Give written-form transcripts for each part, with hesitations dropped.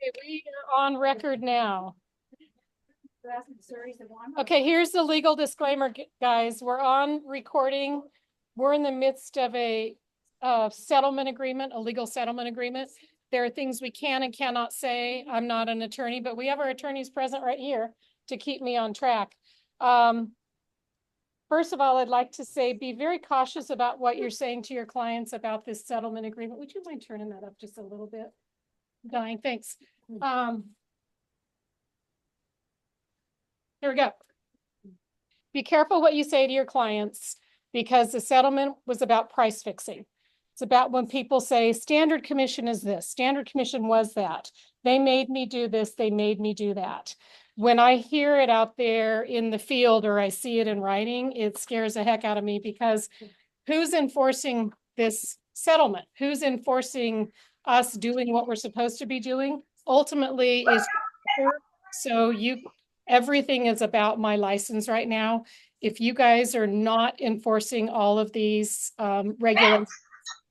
Okay, we are on record now. Okay, here's the legal disclaimer, guys. We're on recording. We're in the midst of a settlement agreement, a legal settlement agreement. There are things we can and cannot say. I'm not an attorney, but we have our attorneys present right here to keep me on track. First of all, I'd like to say, be very cautious about what you're saying to your clients about this settlement agreement. Would you mind turning that up just a little bit? Dying, thanks. Here we go. Be careful what you say to your clients because the settlement was about price fixing. It's about when people say standard commission is this, standard commission was that. They made me do this, they made me do that. When I hear it out there in the field or I see it in writing, it scares the heck out of me because who's enforcing this settlement? Who's enforcing us doing what we're supposed to be doing? Ultimately is so everything is about my license right now. If you guys are not enforcing all of these regulations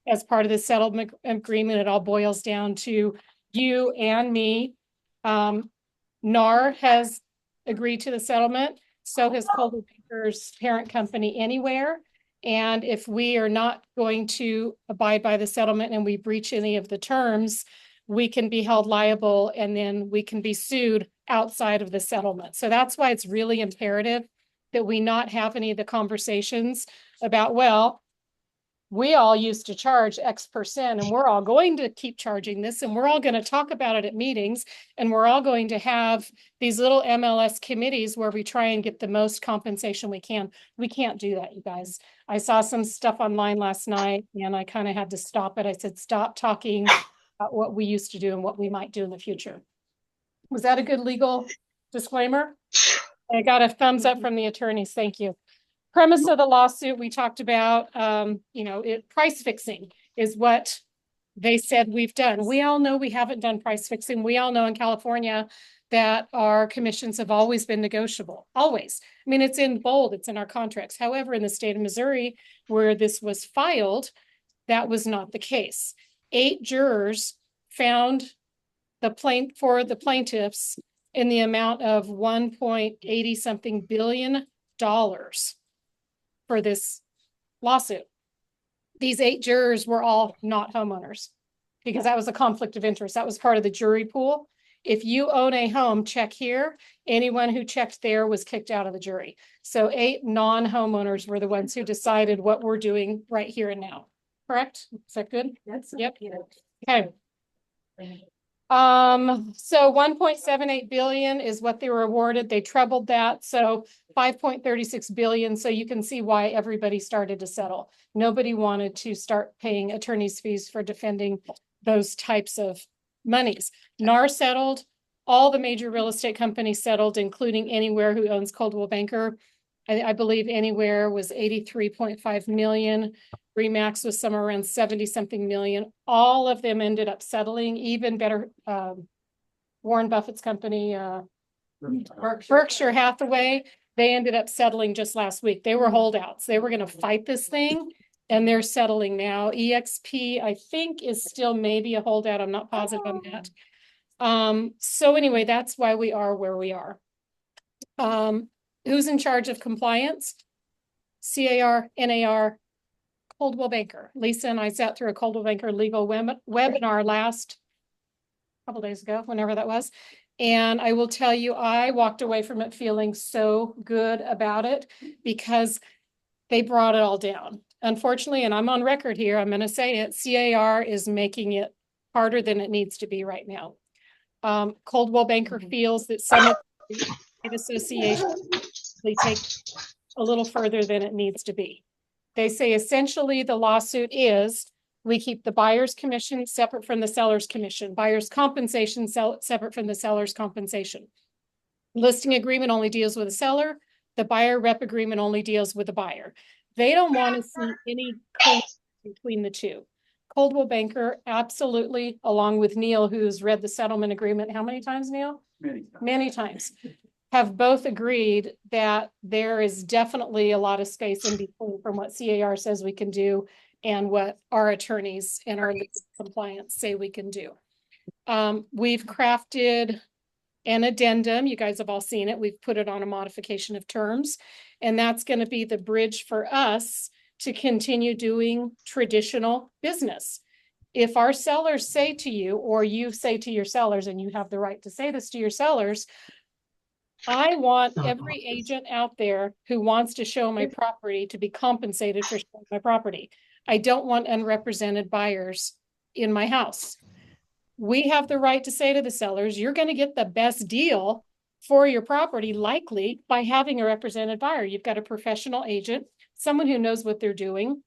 as part of the settlement agreement, it all boils down to you and me. NAR has agreed to the settlement. So has Coldwell Banker's parent company Anywhere. And if we are not going to abide by the settlement and we breach any of the terms, we can be held liable and then we can be sued outside of the settlement. So that's why it's really imperative that we not have any of the conversations about, well, we all used to charge X% and we're all going to keep charging this and we're all going to talk about it at meetings and we're all going to have these little MLS committees where we try and get the most compensation we can. We can't do that, you guys. I saw some stuff online last night and I kind of had to stop it. I said, stop talking about what we used to do and what we might do in the future. Was that a good legal disclaimer? I got a thumbs up from the attorneys. Thank you. Premise of the lawsuit we talked about, price fixing is what they said we've done. We all know we haven't done price fixing. We all know in California that our commissions have always been negotiable, always. I mean, it's in bold, it's in our contracts. However, in the state of Missouri, where this was filed, that was not the case. 8 jurors found the plaintiffs in the amount of $1.80 something billion for this lawsuit. These 8 jurors were all not homeowners because that was a conflict of interest. That was part of the jury pool. If you own a home, check here. Anyone who checked there was kicked out of the jury. So 8 non-homeowners were the ones who decided what we're doing right here and now. Correct? Is that good? That's yep. Good. Okay. So 1.78 billion is what they were awarded. They trebled that. So 5.36 billion. So you can see why everybody started to settle. Nobody wanted to start paying attorney's fees for defending those types of monies. NAR settled. All the major real estate companies settled, including Anywhere, who owns Coldwell Banker. I believe Anywhere was 83.5 million. Remax was somewhere around 70 something million. All of them ended up settling. Even better, Warren Buffett's company, Berkshire Hathaway, they ended up settling just last week. They were holdouts. They were going to fight this thing and they're settling now. EXP, I think, is still maybe a holdout. I'm not positive on that. So anyway, that's why we are where we are. Who's in charge of compliance? CAR, NAR, Coldwell Banker. Lisa and I sat through a Coldwell Banker legal webinar last couple days ago, whenever that was. And I will tell you, I walked away from it feeling so good about it because they brought it all down. Unfortunately, and I'm on record here, I'm going to say it, CAR is making it harder than it needs to be right now. Coldwell Banker feels that some of the associations they take a little further than it needs to be. They say essentially the lawsuit is we keep the buyer's commission separate from the seller's commission, buyer's compensation separate from the seller's compensation. Listing agreement only deals with the seller. The buyer rep agreement only deals with the buyer. They don't want to see any between the two. Coldwell Banker absolutely, along with Neil, who's read the settlement agreement. How many times, Neil? Many times. Many times. Have both agreed that there is definitely a lot of space in between from what CAR says we can do and what our attorneys and our legal compliance say we can do. We've crafted an addendum. You guys have all seen it. We've put it on a modification of terms, and that's going to be the bridge for us to continue doing traditional business. If our sellers say to you, or you say to your sellers, and you have the right to say this to your sellers, I want every agent out there who wants to show my property to be compensated for showing my property. I don't want unrepresented buyers in my house. We have the right to say to the sellers, you're going to get the best deal for your property, likely by having a represented buyer. You've got a professional agent, someone who knows what they're doing,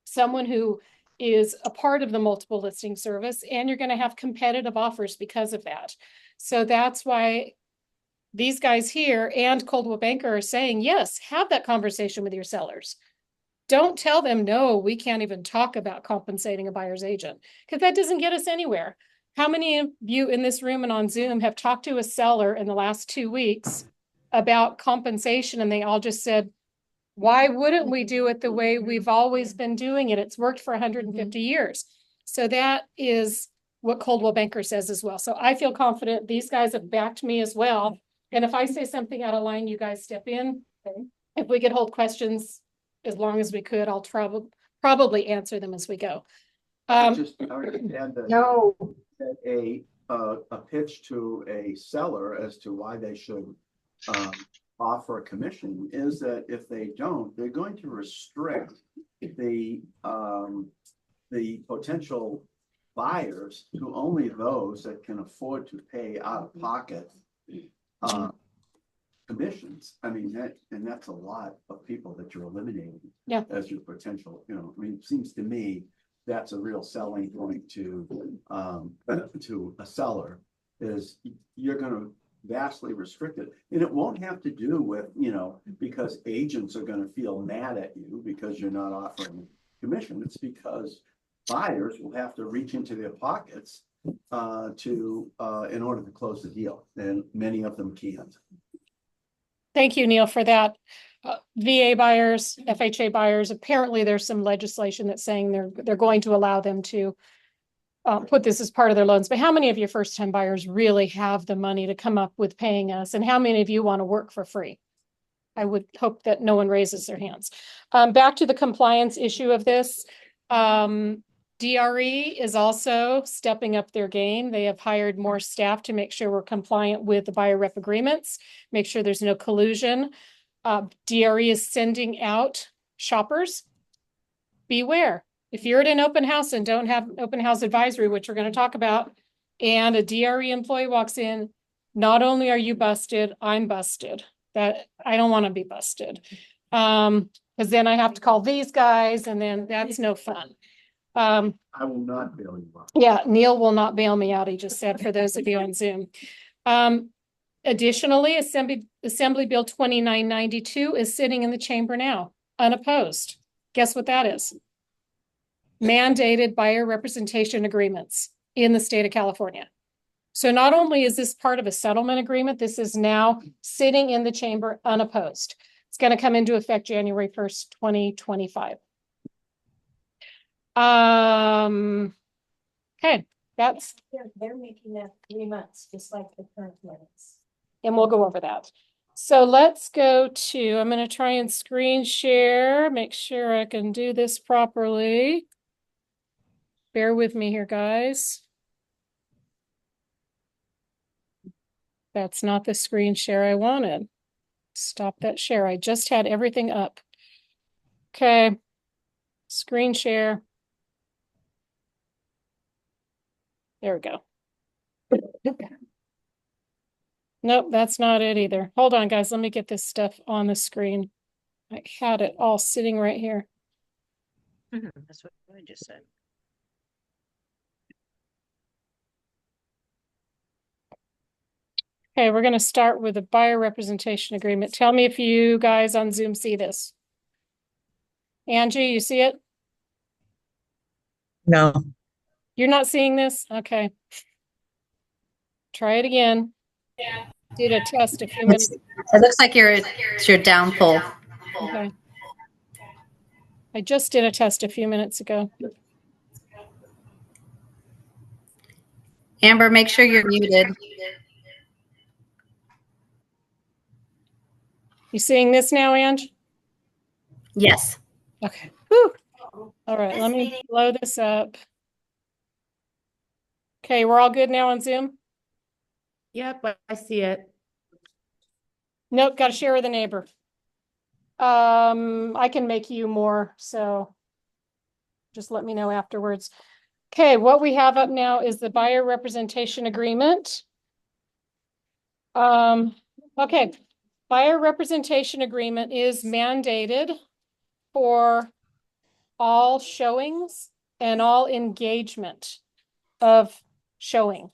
someone who is a part of the multiple listing service, and you're going to have competitive offers because of that. So that's why these guys here and Coldwell Banker are saying, yes, have that conversation with your sellers. Don't tell them, no, we can't even talk about compensating a buyer's agent, because that doesn't get us anywhere. How many of you in this room and on Zoom have talked to a seller in the last 2 weeks about compensation, and they all just said, why wouldn't we do it the way we've always been doing it? It's worked for 150 years. So that is what Coldwell Banker says as well. So I feel confident these guys have backed me as well. And if I say something out of line, you guys step in. Okay. If we could hold questions as long as we could, I'll probably answer them as we go. Just I would add that No, that a pitch to a seller as to why they should offer a commission is that if they don't, they're going to restrict the potential buyers to only those that can afford to pay out of pocket commissions. I mean, that's a lot of people that you're eliminating as your potential, I mean, it seems to me that's a real selling point to a seller, is you're going to vastly restrict it. And it won't have to do with, because agents are going to feel mad at you because you're not offering commission. It's because buyers will have to reach into their pockets in order to close the deal, and many of them can't. Thank you, Neil, for that. VA buyers, FHA buyers, apparently there's some legislation that's saying they're going to allow them to put this as part of their loans. But how many of your first-time buyers really have the money to come up with paying us? And how many of you want to work for free? I would hope that no one raises their hands. Back to the compliance issue of this. DRE is also stepping up their game. They have hired more staff to make sure we're compliant with the buyer rep agreements, make sure there's no collusion. DRE is sending out shoppers. Beware. If you're at an open house and don't have open house advisory, which we're going to talk about, and a DRE employee walks in, not only are you busted, I'm busted. That I don't want to be busted. Because then I have to call these guys, and then that's no fun. I will not bail you out. Yeah, Neil will not bail me out, he just said, for those of you on Zoom. Additionally, Assembly Bill 2992 is sitting in the chamber now, unopposed. Guess what that is? Mandated buyer representation agreements in the state of California. So not only is this part of a settlement agreement, this is now sitting in the chamber unopposed. It's going to come into effect January 1st, 2025. Okay, they're making that 3 months, just like the current limits. and we'll go over that. So let's go to, I'm going to try and screen share, make sure I can do this properly. Bear with me here, guys. That's not the screen share I wanted. Stop that share. I just had everything up. Okay. Screen share. There we go. Nope, that's not it either. Hold on, guys. Let me get this stuff on the screen. I had it all sitting right here. That's what I just said. Okay, we're going to start with a buyer representation agreement. Tell me if you guys on Zoom see this. Angie, you see it? No. You're not seeing this? Okay. Try it again. Yeah. Did a test a few minutes. It looks like it's your down pull. Okay. I just did a test a few minutes ago. Amber, make sure you're muted. You seeing this now, Ange? Yes. Okay. Whew. All right, let me blow this up. Okay, we're all good now on Zoom? Yep, I see it. Nope, got to share with a neighbor. I can make you more, so just let me know afterwards. Okay, what we have up now is the buyer representation agreement. Okay, buyer representation agreement is mandated for all showings and all engagement of showing.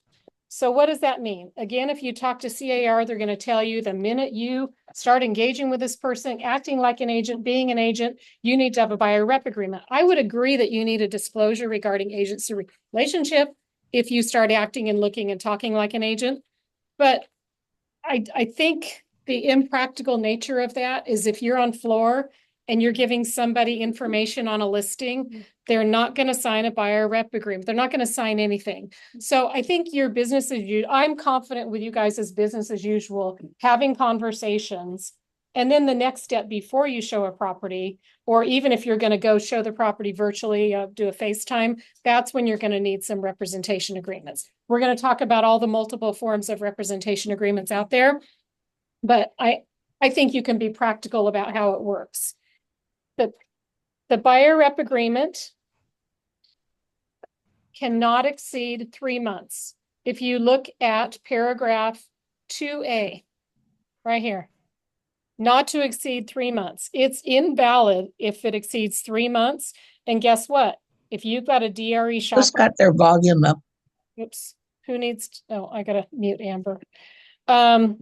So what does that mean? Again, if you talk to CAR, they're going to tell you the minute you start engaging with this person, acting like an agent, being an agent, you need to have a buyer rep agreement. I would agree that you need a disclosure regarding agency relationship if you start acting and looking and talking like an agent. But I think the impractical nature of that is if you're on floor and you're giving somebody information on a listing, they're not going to sign a buyer rep agreement. They're not going to sign anything. So I think your business as usual, I'm confident with you guys as business as usual, having conversations. And then the next step before you show a property, or even if you're going to go show the property virtually, do a FaceTime, that's when you're going to need some representation agreements. We're going to talk about all the multiple forms of representation agreements out there, but I think you can be practical about how it works. The buyer rep agreement cannot exceed 3 months. If you look at paragraph 2A, right here, not to exceed 3 months. It's invalid if it exceeds 3 months. And guess what? If you've got a DRE shopper. Who's got their volume up? Oops. Who needs to, oh, I gotta mute Amber. I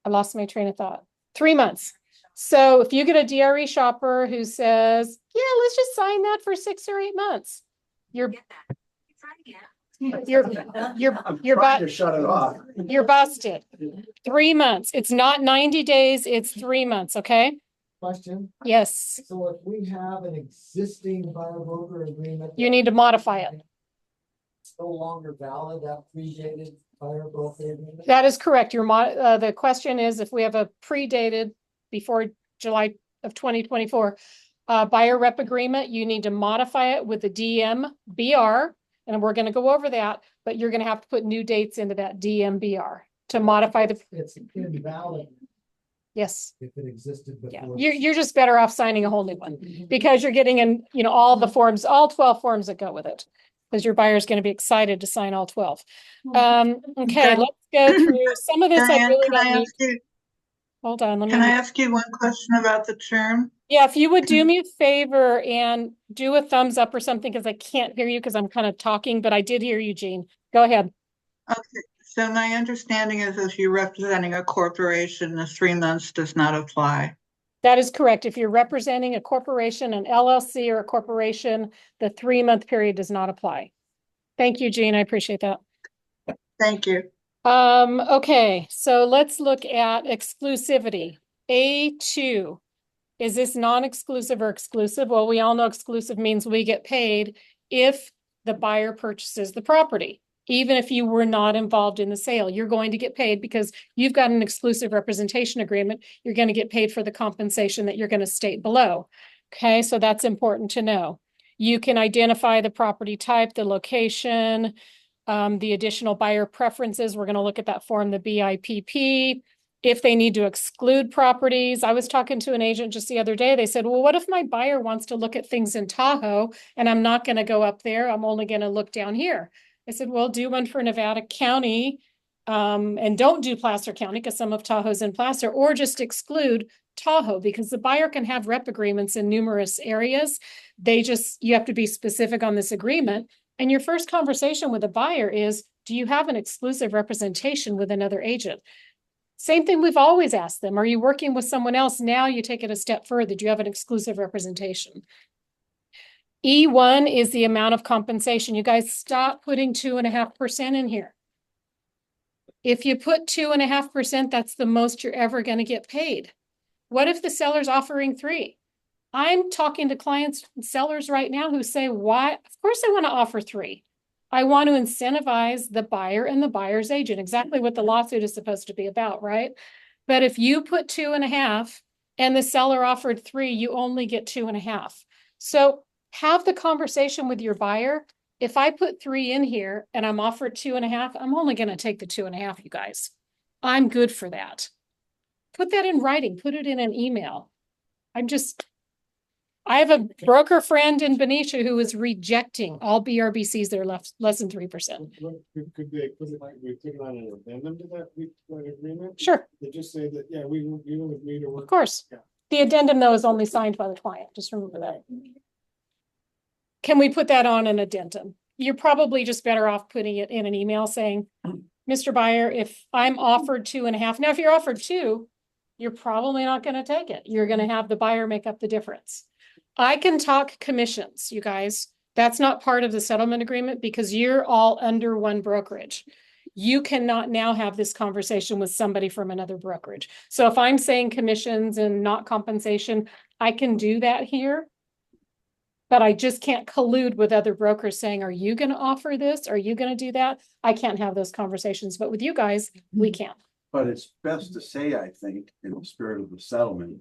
lost my train of thought. 3 months. So if you get a DRE shopper who says, yeah, let's just sign that for 6 or 8 months. You're Shut it off. You're busted. 3 months. It's not 90 days. It's 3 months. Okay. Question. Yes. So if we have an existing buyer broker agreement. You need to modify it. It's no longer valid, that predated buyer broker agreement? That is correct. The question is if we have a predated before July of 2024 buyer rep agreement, you need to modify it with the DMBR. And we're going to go over that, but you're going to have to put new dates into that DMBR to modify the. It's invalid Yes. if it existed Yeah. before. You're just better off signing a whole new one because you're getting in, all the forms, all 12 forms that go with it. Because your buyer is going to be excited to sign all 12. Okay, let's go through some of this. Diane, I really can I don't need. ask you, Hold on. can I ask you one question about the term? Yeah, if you would do me a favor and do a thumbs up or something, because I can't hear you because I'm kind of talking, but I did hear you, Jean. Go ahead. Okay, so my understanding is if you're representing a corporation, the 3 months does not apply. That is correct. If you're representing a corporation, an LLC or a corporation, the 3-month period does not apply. Thank you, Jean. I appreciate that. Thank you. Okay, so let's look at exclusivity. A2. Is this non-exclusive or exclusive? Well, we all know exclusive means we get paid if the buyer purchases the property. Even if you were not involved in the sale, you're going to get paid because you've got an exclusive representation agreement. You're going to get paid for the compensation that you're going to state below. Okay, so that's important to know. You can identify the property type, the location, the additional buyer preferences. We're going to look at that form, the BIPP. If they need to exclude properties. I was talking to an agent just the other day. They said, well, what if my buyer wants to look at things in Tahoe and I'm not going to go up there? I'm only going to look down here. I said, well, do one for Nevada County and don't do Placer County because some of Tahoe's in Placer, or just exclude Tahoe because the buyer can have rep agreements in numerous areas. You have to be specific on this agreement. And your first conversation with a buyer is, do you have an exclusive representation with another agent? Same thing we've always asked them. Are you working with someone else? Now you take it a step further. Do you have an exclusive representation? E1 is the amount of compensation. You guys stop putting 2.5% in here. If you put 2.5%, that's the most you're ever going to get paid. What if the seller's offering 3%? I'm talking to clients and sellers right now who say, why? Of course I want to offer 3%. I want to incentivize the buyer and the buyer's agent, exactly what the lawsuit is supposed to be about, right? But if you put 2.5 and the seller offered 3, you only get 2.5. So have the conversation with your buyer. If I put 3 in here and I'm offered 2.5, I'm only going to take the 2.5, you guys. I'm good for that. Put that in writing, put it in an email. I have a broker friend in Benicia who is rejecting all BRBCs that are less than 3%. Could they put it, we put it on an addendum to that agreement? Sure, They just say that, yeah, we will agree to work. of course. Yeah. The addendum, though, is only signed by the client. Just remember that. Can we put that on an addendum? You're probably just better off putting it in an email saying, Mr. Buyer, if I'm offered 2.5, now if you're offered 2, you're probably not going to take it. You're going to have the buyer make up the difference. I can talk commissions, you guys. That's not part of the settlement agreement because you're all under one brokerage. You cannot now have this conversation with somebody from another brokerage. So if I'm saying commissions and not compensation, I can do that here. But I just can't collude with other brokers saying, are you going to offer this? Are you going to do that? I can't have those conversations. But with you guys, we can. But it's best to say, I think, in the spirit of the settlement,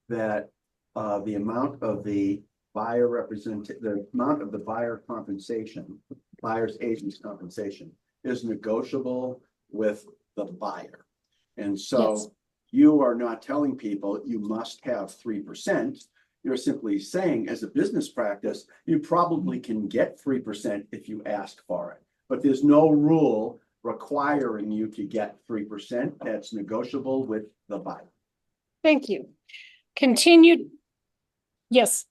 that the amount of the the amount of the buyer compensation, buyer's agent's compensation is negotiable with the buyer. And so Yes. you are not telling people you must have 3%. You're simply saying, as a business practice, you probably can get 3% if you ask for it. But there's no rule requiring you to get 3%. That's negotiable with the buyer. Thank you. Continued. Yes.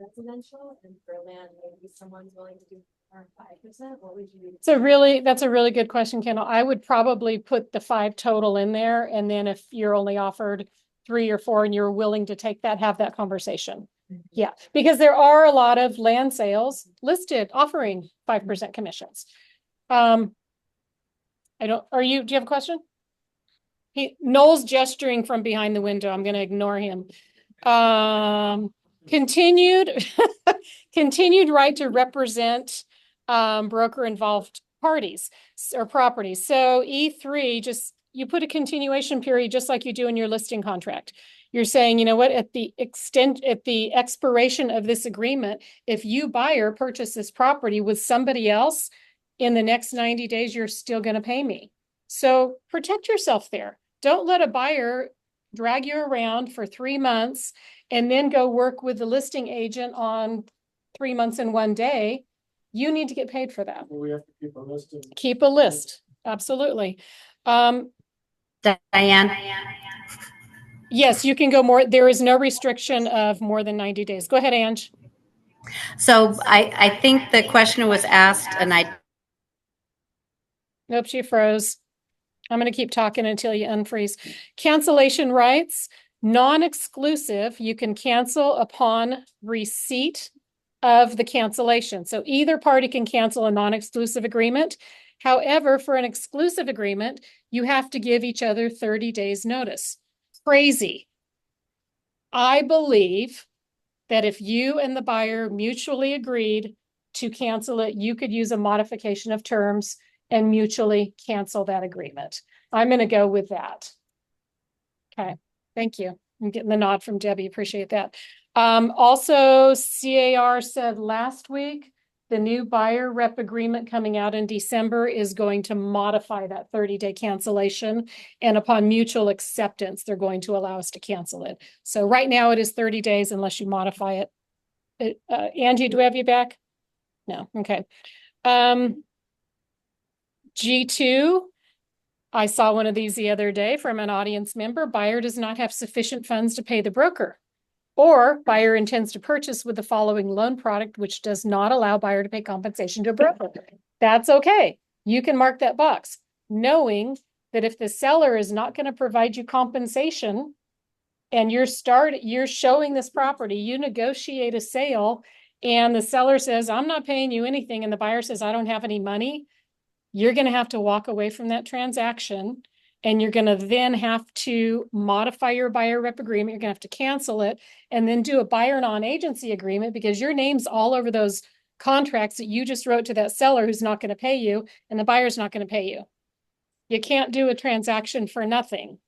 Residential and for land, maybe someone's willing to do 5%, what would you? That's a really good question, Kendall. I would probably put the 5 total in there. And then if you're only offered 3 or 4 and you're willing to take that, have that conversation. Yeah, because there are a lot of land sales listed offering 5% commissions. Do you have a question? Noel's gesturing from behind the window. I'm going to ignore him. Continued right to represent broker involved parties or properties. So E3, you put a continuation period just like you do in your listing contract. You're saying, you know what, at the expiration of this agreement, if you buyer purchase this property with somebody else in the next 90 days, you're still going to pay me. So protect yourself there. Don't let a buyer drag you around for 3 months and then go work with the listing agent on 3 months and 1 day. You need to get paid for that. Well, we have to keep a list of. Keep a list. Absolutely. Diane? Yes, you can go more. There is no restriction of more than 90 days. Go ahead, Ange. So I think the question was asked and Nope, she froze. I'm going to keep talking until you unfreeze. Cancellation rights, non-exclusive. You can cancel upon receipt of the cancellation. So either party can cancel a non-exclusive agreement. However, for an exclusive agreement, you have to give each other 30 days notice. Crazy. I believe that if you and the buyer mutually agreed to cancel it, you could use a modification of terms and mutually cancel that agreement. I'm going to go with that. Okay, thank you. I'm getting the nod from Debbie. Appreciate that. Also, CAR said last week, the new buyer rep agreement coming out in December is going to modify that 30-day cancellation. And upon mutual acceptance, they're going to allow us to cancel it. So right now it is 30 days unless you modify it. Angie, do we have you back? No. Okay. G2, I saw one of these the other day from an audience member. Buyer does not have sufficient funds to pay the broker. Or buyer intends to purchase with the following loan product, which does not allow buyer to pay compensation to a broker. That's okay. You can mark that box, knowing that if the seller is not going to provide you compensation and you're showing this property, you negotiate a sale and the seller says, I'm not paying you anything. And the buyer says, I don't have any money. You're going to have to walk away from that transaction. And you're going to then have to modify your buyer rep agreement. You're going to have to cancel it and then do a buyer non-agency agreement because your name's all over those contracts that you just wrote to that seller who's not going to pay you and the buyer's not going to pay you. You can't do a transaction for nothing.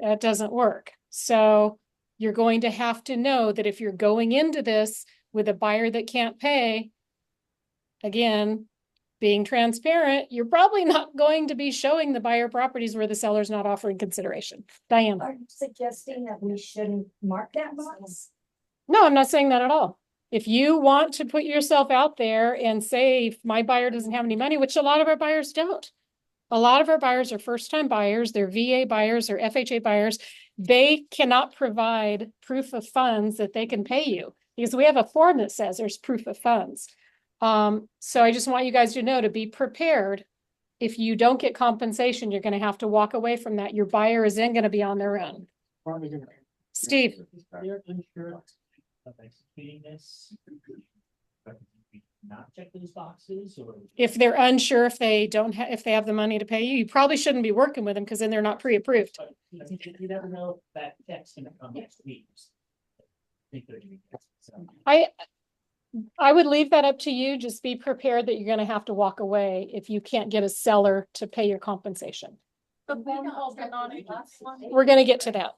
That doesn't work. So you're going to have to know that if you're going into this with a buyer that can't pay, again, being transparent, you're probably not going to be showing the buyer properties where the seller's not offering consideration. Diane? Are you suggesting that we shouldn't mark that box? No, I'm not saying that at all. If you want to put yourself out there and say, if my buyer doesn't have any money, which a lot of our buyers don't. A lot of our buyers are first-time buyers, they're VA buyers or FHA buyers. They cannot provide proof of funds that they can pay you because we have a form that says there's proof of funds. So I just want you guys to know to be prepared. If you don't get compensation, you're going to have to walk away from that. Your buyer is then going to be on their own. Probably gonna. Steve? They're unsure of executing this. Not check those boxes or? If they're unsure if they don't have, if they have the money to pay you, you probably shouldn't be working with them because then they're not pre-approved. You never know if that check's gonna come next week. Think they're doing that, so. I would leave that up to you. Just be prepared that you're going to have to walk away if you can't get a seller to pay your compensation. We're going to get to that.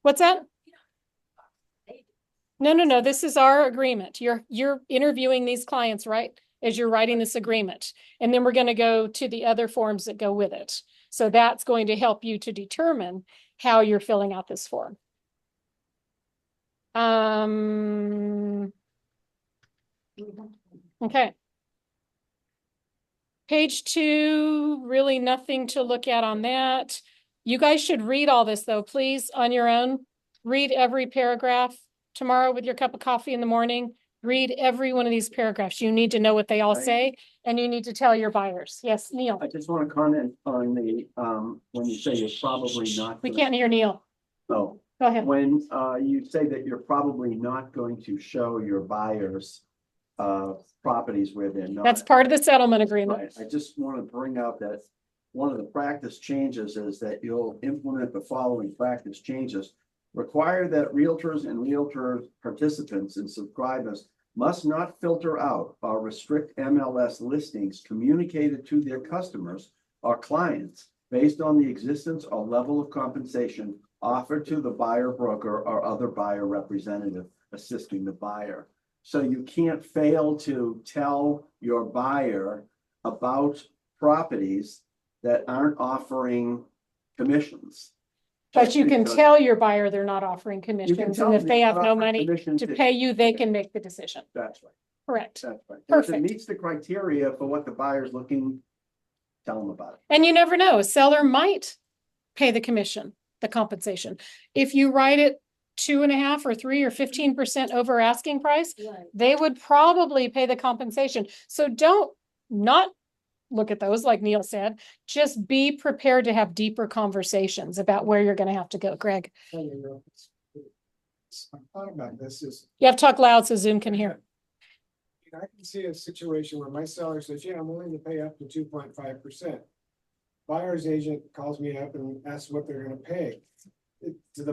What's that? No. This is our agreement. You're interviewing these clients, right? As you're writing this agreement. And then we're going to go to the other forms that go with it. So that's going to help you to determine how you're filling out this form. Okay. Page 2, really nothing to look at on that. You guys should read all this though, please, on your own. Read every paragraph tomorrow with your cup of coffee in the morning. Read every one of these paragraphs. You need to know what they all say, and you need to tell your buyers. Yes, Neil. I just want to comment on the, when you say you're probably not. We can't hear Neil. Oh, Go ahead. when you say that you're probably not going to show your buyers properties where they're not. That's part of the settlement agreement. Right. I just want to bring out that one of the practice changes is that you'll implement the following practice changes. Require that realtors and realtor participants and subscribers must not filter out or restrict MLS listings communicated to their customers or clients based on the existence or level of compensation offered to the buyer broker or other buyer representative assisting the buyer. So you can't fail to tell your buyer about properties that aren't offering commissions. But you can Because tell your buyer they're not offering you can commissions, tell and them if they they're have not no offering money commissions to if- pay you, they can make the decision. That's right. Correct. That's right. And if it Perfect. meets the criteria for what the buyer's looking, tell them about it. And you never know, a seller might pay the commission, the compensation. If you write it 2.5 or 3 or 15% over asking price, Right. they would probably pay the compensation. So don't not look at those, like Neil said. Just be prepared to have deeper conversations about where you're going to have to go. Greg, I thought about this is, you have to talk loud so Zoom can hear. I can see a situation where my seller says, yeah, I'm willing to pay up to 2.5%. Buyer's agent calls me up and asks what they're gonna pay. Does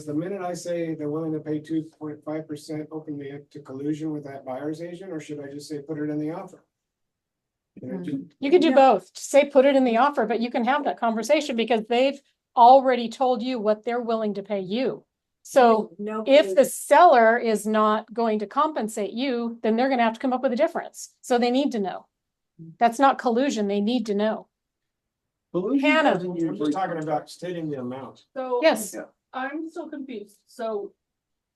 the minute I say they're willing to pay 2.5% open me up to collusion with that buyer's agent, or should I just say, put it in the offer? You could do both. Say, put it in the offer, but you can have that conversation because they've already told you what they're willing to pay you. So No. if the seller is not going to compensate you, then they're going to have to come up with a difference. So they need to know. That's not collusion. They need to know. Collusion Hannah. doesn't I'm usually- just talking about stating the amount. So. Yes. Yeah. I'm still confused. So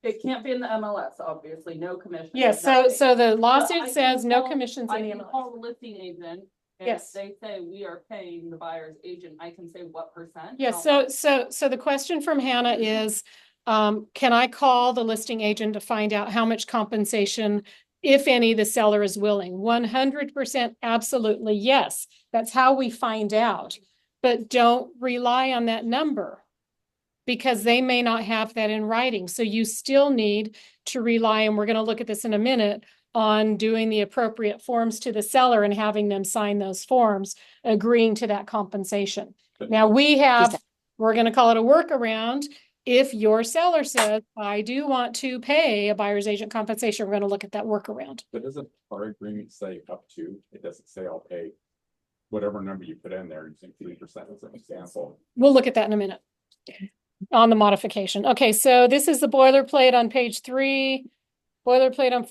it can't be in the MLS, obviously, no commission. Yes. nothing. So the But lawsuit I says can no call- commissions I in the can MLS. call the listing agent. And Yes. if they say we are paying the buyer's agent, I can say what percent? Yes. How So the question from Hannah is, can I call the listing agent to find out how much compensation, if any, the seller is willing? 100% absolutely yes. That's how we find out. But don't rely on that number because they may not have that in writing. So you still need to rely, and we're going to look at this in a minute, on doing the appropriate forms to the seller and having them sign those forms, agreeing to that compensation. Now we're going to call it a workaround. If your seller says, I do want to pay a buyer's agent compensation, we're going to look at that workaround. But doesn't our agreement say up to? It doesn't say I'll pay whatever number you put in there, using 3% as an example. We'll look at that in a minute on the modification. Okay, so this is the boilerplate on page 3, boilerplate on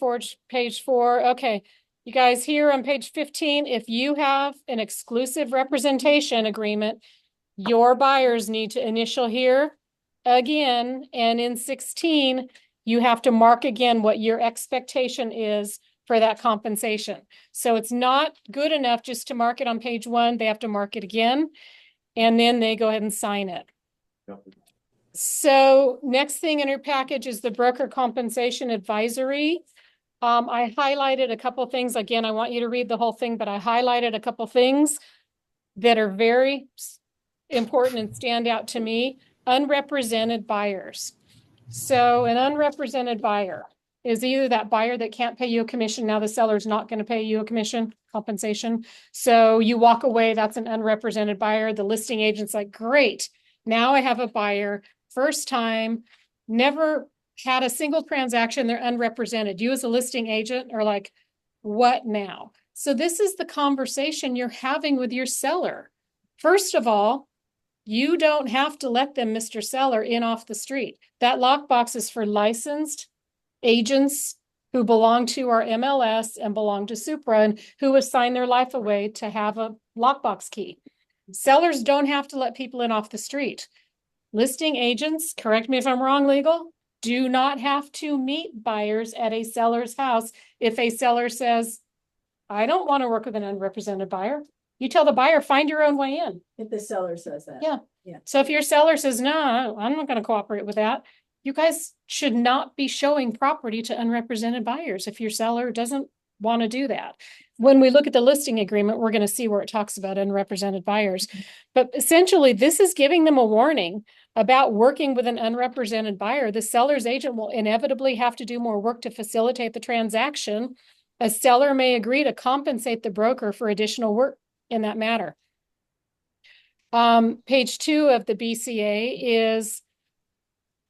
page 4. Okay, you guys here on page 15, if you have an exclusive representation agreement, your buyers need to initial here again, and in 16, you have to mark again what your expectation is for that compensation. So it's not good enough just to mark it on page 1. They have to mark it again, and then they go ahead and sign it. So next thing in your package is the broker compensation advisory. I highlighted a couple things. Again, I want you to read the whole thing, but I highlighted a couple things that are very important and stand out to me. Unrepresented buyers. So an unrepresented buyer is either that buyer that can't pay you a commission. Now the seller's not going to pay you a commission compensation. So you walk away. That's an unrepresented buyer. The listing agent's like, great. Now I have a buyer, first time, never had a single transaction. They're unrepresented. You as a listing agent are like, what now? So this is the conversation you're having with your seller. First of all, you don't have to let them, Mr. Seller, in off the street. That lockbox is for licensed agents who belong to our MLS and belong to Supra and who have signed their life away to have a lockbox key. Sellers don't have to let people in off the street. Listing agents, correct me if I'm wrong, legal, do not have to meet buyers at a seller's house if a seller says, I don't want to work with an unrepresented buyer. You tell the buyer, find your own way in. If the seller says that. Yeah. Yeah. So if your seller says, no, I'm not going to cooperate with that, you guys should not be showing property to unrepresented buyers if your seller doesn't want to do that. When we look at the listing agreement, we're going to see where it talks about unrepresented buyers. But essentially, this is giving them a warning about working with an unrepresented buyer. The seller's agent will inevitably have to do more work to facilitate the transaction. A seller may agree to compensate the broker for additional work in that matter. Page 2 of the BCA is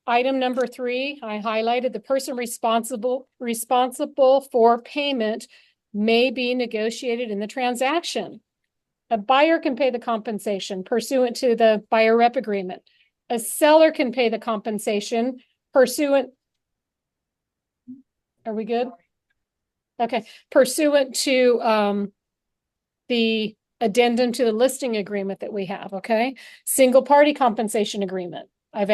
item number 3. I highlighted the person responsible for payment may be negotiated in the transaction. A buyer can pay the compensation pursuant to the buyer rep agreement. A seller can pay the compensation pursuant. Are we good? Okay. Pursuant to the addendum to the listing agreement that we have. Okay. Single party compensation agreement. I've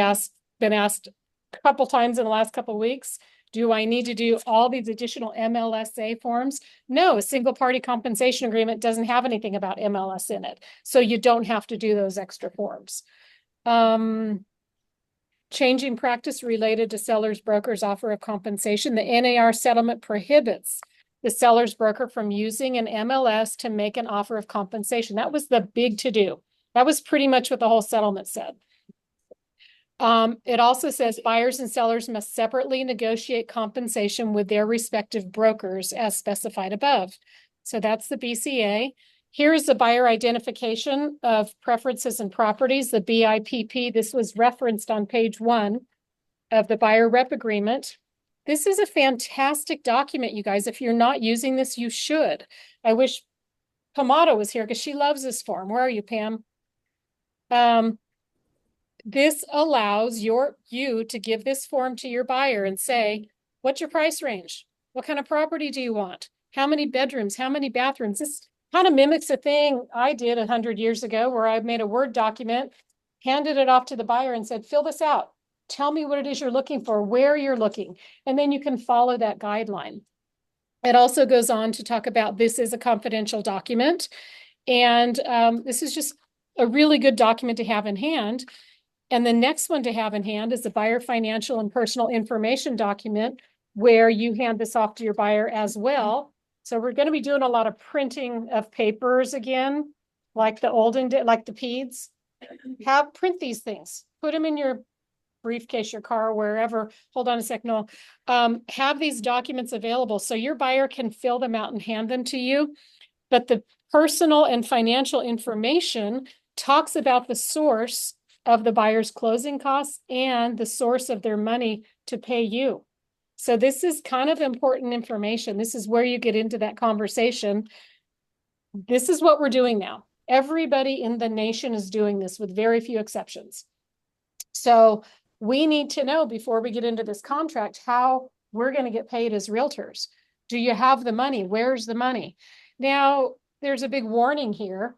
been asked a couple times in the last couple of weeks, do I need to do all these additional MLSA forms? No, a single party compensation agreement doesn't have anything about MLS in it. So you don't have to do those extra forms. Changing practice related to seller's broker's offer of compensation. The NAR settlement prohibits the seller's broker from using an MLS to make an offer of compensation. That was the big to-do. That was pretty much what the whole settlement said. It also says buyers and sellers must separately negotiate compensation with their respective brokers as specified above. So that's the BCA. Here's the buyer identification of preferences and properties, the BIPP. This was referenced on page 1 of the buyer rep agreement. This is a fantastic document, you guys. If you're not using this, you should. I wish Pamada was here because she loves this form. Where are you, Pam? This allows you to give this form to your buyer and say, what's your price range? What kind of property do you want? How many bedrooms? How many bathrooms? This kind of mimics a thing I did 100 years ago where I made a Word document, handed it off to the buyer and said, fill this out. Tell me what it is you're looking for, where you're looking, and then you can follow that guideline. It also goes on to talk about this is a confidential document, and this is just a really good document to have in hand. And the next one to have in hand is the buyer financial and personal information document, where you hand this off to your buyer as well. So we're going to be doing a lot of printing of papers again, like the olden days, like the PEDS. Print these things, put them in your briefcase, your car, wherever. Hold on a sec, Noel. Have these documents available so your buyer can fill them out and hand them to you. But the personal and financial information talks about the source of the buyer's closing costs and the source of their money to pay you. So this is kind of important information. This is where you get into that conversation. This is what we're doing now. Everybody in the nation is doing this with very few exceptions. So we need to know before we get into this contract how we're going to get paid as realtors. Do you have the money? Where's the money? Now, there's a big warning here.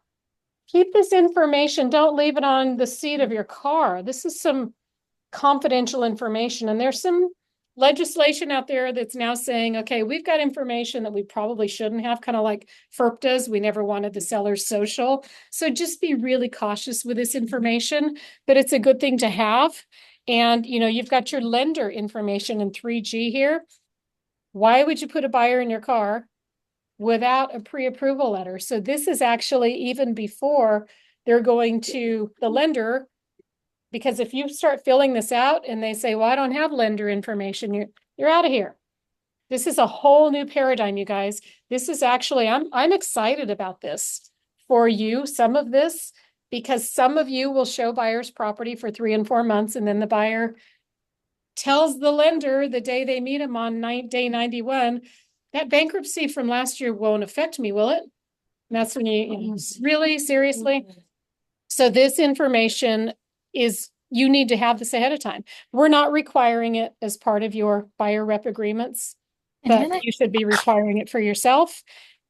Keep this information. Don't leave it on the seat of your car. This is some confidential information. And there's some legislation out there that's now saying, okay, we've got information that we probably shouldn't have, kind of like FERP does. We never wanted the seller's social. So just be really cautious with this information, but it's a good thing to have. And, you know, you've got your lender information in 3G here. Why would you put a buyer in your car without a pre-approval letter? So this is actually even before they're going to the lender, because if you start filling this out and they say, well, I don't have lender information, you're out of here. This is a whole new paradigm, you guys. This is actually, I'm excited about this for you, some of this, because some of you will show buyers property for 3 and 4 months, and then the buyer tells the lender the day they meet him on day 91, that bankruptcy from last year won't affect me, will it? And that's when you really, seriously? So this information is, you need to have this ahead of time. We're not requiring it as part of your buyer rep agreements, but you should be requiring it for yourself.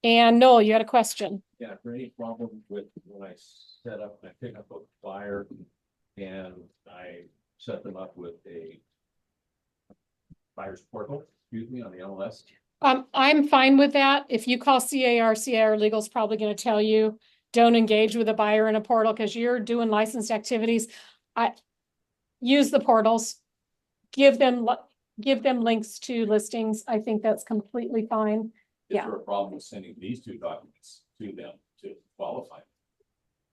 And Noel, you had a question. Yeah, for any problem with when I set up, I pick up a buyer and I set them up with a buyer's portal, excuse me, on the MLS. I'm fine with that. If you call CAR Legal is probably going to tell you, don't engage with a buyer in a portal because you're doing licensed activities. Use the portals, give them links to listings. I think that's completely fine. Is there a problem with sending these 2 documents to them to qualify?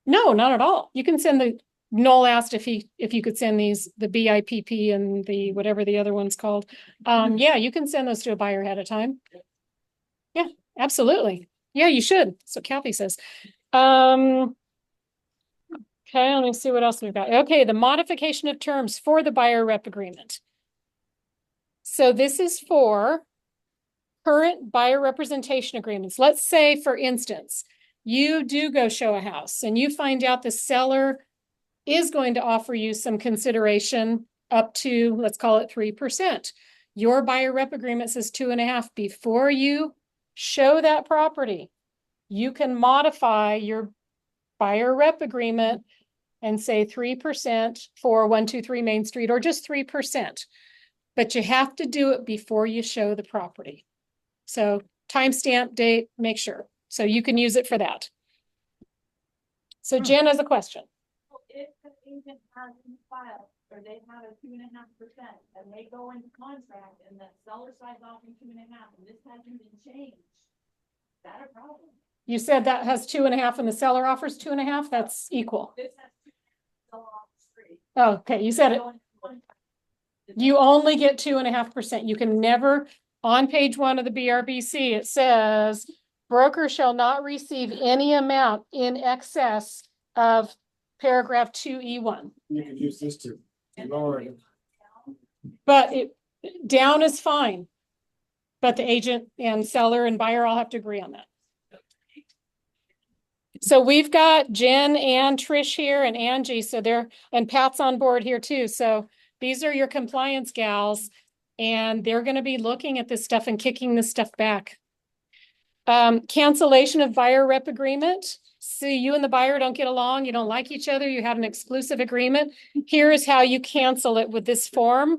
No, not at all. You can send Noel asked if you could send these, the BIPP and the whatever the other one's called. Yeah, you can send those to a buyer ahead of time. Yeah, absolutely. Yeah, you should. So Kathy says. Okay, let me see what else we've got. Okay, the modification of terms for the buyer rep agreement. So this is for current buyer representation agreements. Let's say, for instance, you do go show a house and you find out the seller is going to offer you some consideration up to, let's call it 3%. Your buyer rep agreement says 2.5%. Before you show that property, you can modify your buyer rep agreement and say 3% for 123 Main Street, or just 3%. But you have to do it before you show the property. So timestamp, date, make sure. So you can use it for that. So Jen has a question. If the agent has in the file, or they have a 2.5%, and they go into contract and the seller signs off in 2.5, and this hasn't been changed, is that a problem? You said that has 2.5 and the seller offers 2.5, that's equal. This has 2.5, seller offers 3. Oh, okay, you said it. You only get 2.5%. You can never, on page 1 of the BRBC, it says, broker shall not receive any amount in excess of paragraph 2E1. You could use this to lower it. But down is fine. But the agent and seller and buyer all have to agree on that. So we've got Jen and Trish here and Angie. So and Pat's on board here too. So these are your compliance gals, and they're going to be looking at this stuff and kicking this stuff back. Cancellation of buyer rep agreement. So you and the buyer don't get along, you don't like each other, you have an exclusive agreement. Here is how you cancel it with this form.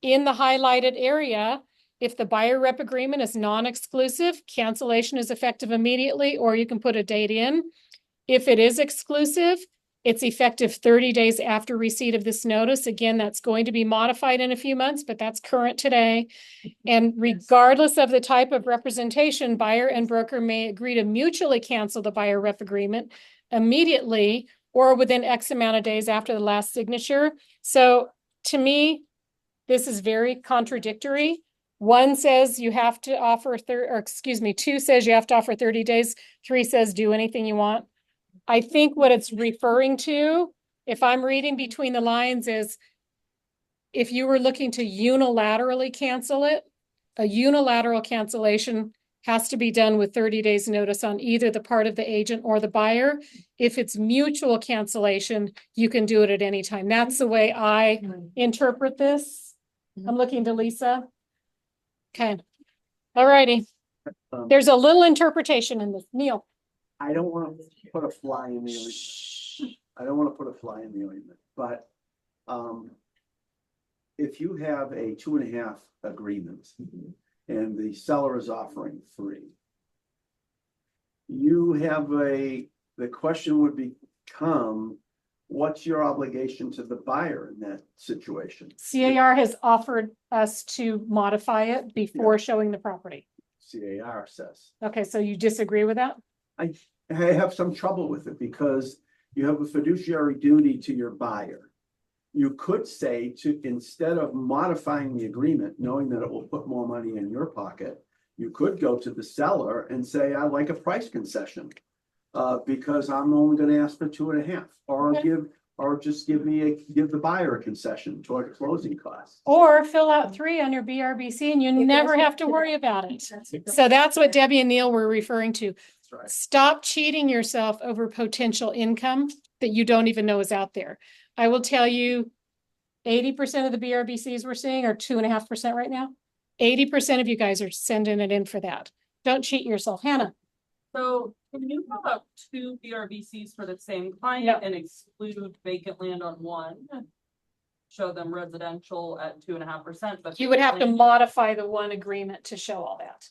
In the highlighted area, if the buyer rep agreement is non-exclusive, cancellation is effective immediately, or you can put a date in. If it is exclusive, it's effective 30 days after receipt of this notice. Again, that's going to be modified in a few months, but that's current today. And regardless of the type of representation, buyer and broker may agree to mutually cancel the buyer rep agreement immediately or within X amount of days after the last signature. So to me, this is very contradictory. 1 says you have to offer 2 says you have to offer 30 days. 3 says do anything you want. I think what it's referring to if I'm reading between the lines, is if you were looking to unilaterally cancel it, a unilateral cancellation has to be done with 30 days notice on either the part of the agent or the buyer. If it's mutual cancellation, you can do it at any time. That's the way I interpret this. I'm looking to Lisa. Okay. All righty. There's a little interpretation in this. Neil. I don't want to put a fly in the ointment. I don't want to put a fly in the ointment, but if you have a 2.5 agreement and the seller is offering 3, you have the question would become, what's your obligation to the buyer in that situation? CAR has offered us to modify it before showing the property. CAR says. Okay, so you disagree with that? I have some trouble with it because you have a fiduciary duty to your buyer. You could say instead of modifying the agreement, knowing that it will put more money in your pocket, you could go to the seller and say, I'd like a price concession. Because I'm only gonna ask for 2.5, or just give the buyer a concession toward closing costs. Or fill out 3 on your BRBC and you never have to worry about it. So that's what Debbie and Neil were referring to. That's right. Stop cheating yourself over potential income that you don't even know is out there. I will tell you, 80% of the BRBCs we're seeing are 2.5% right now. 80% of you guys are sending it in for that. Don't cheat yourself. Hannah. So can you have up 2 BRBCs for the same client Yep. and exclude vacant land on one? Show them residential at 2.5%, but You would have to modify the one agreement to show all that.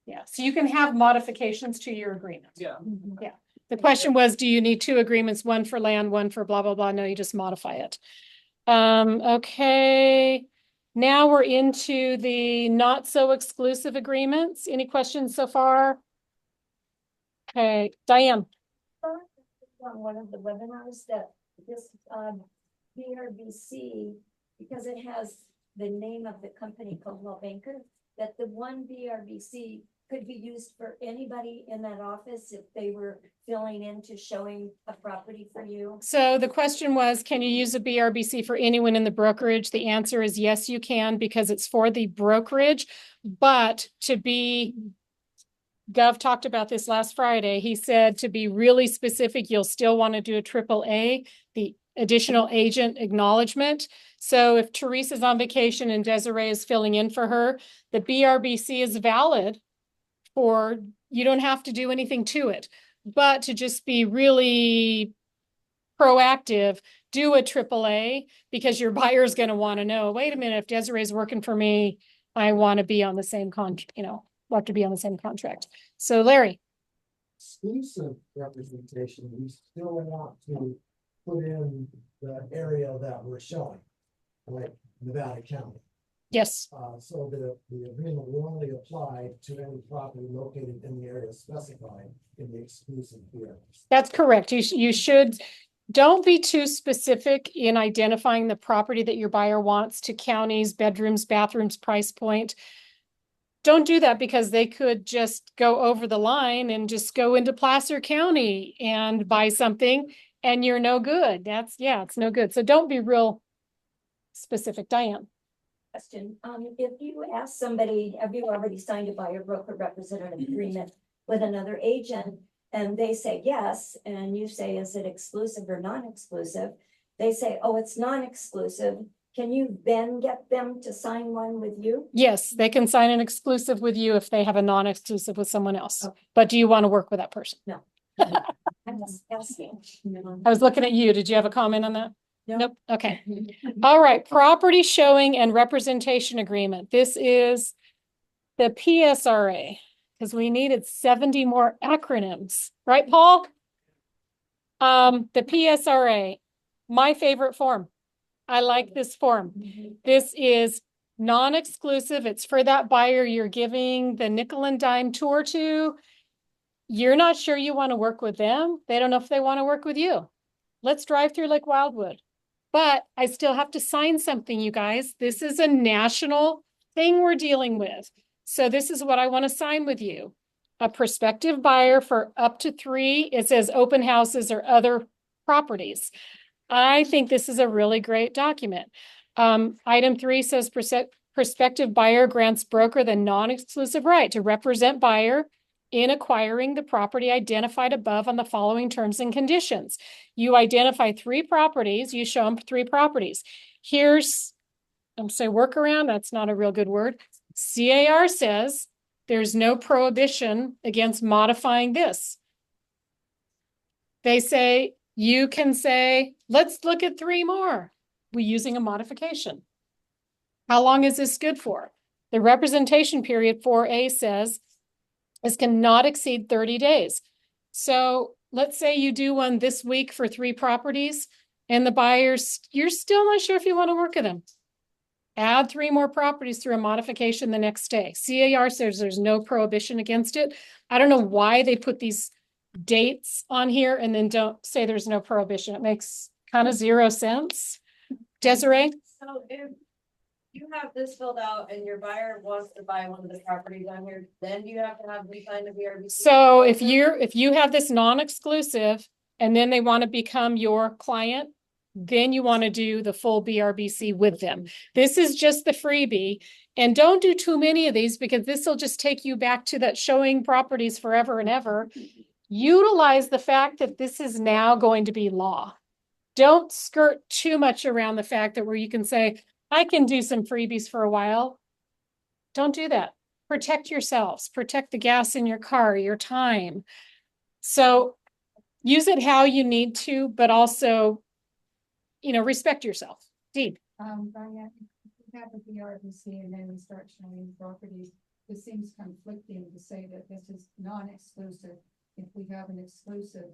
Yeah, so you can have modifications to your agreement. yeah. Yeah. The question was, do you need 2 agreements, one for land, one for blah, blah, blah? No, you just modify it. Okay. Now we're into the not so exclusive agreements. Any questions so far? Okay, Diane. On one of the webinars that this BRBC, because it has the name of the company Coldwell Banker, that the one BRBC could be used for anybody in that office if they were filling in to showing a property for you. So the question was, can you use a BRBC for anyone in the brokerage? The answer is yes, you can, because it's for the brokerage. But to be, Gov talked about this last Friday. He said to be really specific, you'll still want to do a AAA, the additional agent acknowledgement. So if Teresa's on vacation and Desiree is filling in for her, the BRBC is valid, or you don't have to do anything to it. But to just be really proactive, do a AAA, because your buyer is going to want to know, wait a minute, if Desiree's working for me, I want to be on the same contract, we'll have to be on the same contract. So Larry. Exclusive representation, we still want to put in the area that we're showing, like Nevada County. Yes. So the agreement will only apply to any property located in the area specified in the exclusive area. That's correct. You should, don't be too specific in identifying the property that your buyer wants to counties, bedrooms, bathrooms, price point. Don't do that, because they could just go over the line and just go into Placer County and buy something and you're no good. It's no good. So don't be real specific. Diane. Question, if you ask somebody, have you already signed a buyer broker representative agreement with another agent? And they say yes, and you say, is it exclusive or non-exclusive? They say, oh, it's non-exclusive. Can you then get them to sign one with you? Yes, they can sign an exclusive with you if they have a non-exclusive with someone else. Okay. But do you want to work with that person? No. I'm just asking. I was looking at you. Did you have a comment on that? Nope. Okay. All right. Property showing and representation agreement. This is the PSRA, because we needed 70 more acronyms, right, Paul? The PSRA, my favorite form. I like this form. This is non-exclusive. It's for that buyer you're giving the nickel and dime tour to. You're not sure you want to work with them. They don't know if they want to work with you. Let's drive through Lake Wildwood. But I still have to sign something, you guys. This is a national thing we're dealing with. So this is what I want to sign with you. A prospective buyer for up to 3, it says open houses or other properties. I think this is a really great document. Item 3 says prospective buyer grants broker the non-exclusive right to represent buyer in acquiring the property identified above on the following terms and conditions. You identify 3 properties, you show them 3 properties. Here's, I'm saying workaround, that's not a real good word. CAR says there's no prohibition against modifying this. They say, you can say, let's look at 3 more. We're using a modification. How long is this good for? The representation period 4A says this cannot exceed 30 days. So let's say you do one this week for 3 properties and the buyers, you're still not sure if you want to work with them. Add 3 more properties through a modification the next day. CAR says there's no prohibition against it. I don't know why they put these dates on here and then don't say there's no prohibition. It makes kind of 0 sense. Desiree? So if you have this filled out and your buyer wants to buy one of the properties on here, then you have to have me sign the BRBC. So if you have this non-exclusive and then they want to become your client, then you want to do the full BRBC with them. This is just the freebie. And don't do too many of these because this will just take you back to that showing properties forever and ever. Utilize the fact that this is now going to be law. Don't skirt too much around the fact that where you can say, I can do some freebies for a while. Don't do that. Protect yourselves. Protect the gas in your car, your time. So use it how you need to, but also, you know, respect yourself. Dee. Diane, if we have a BRBC and then we start showing properties, it seems conflicting to say that this is non-exclusive if we have an exclusive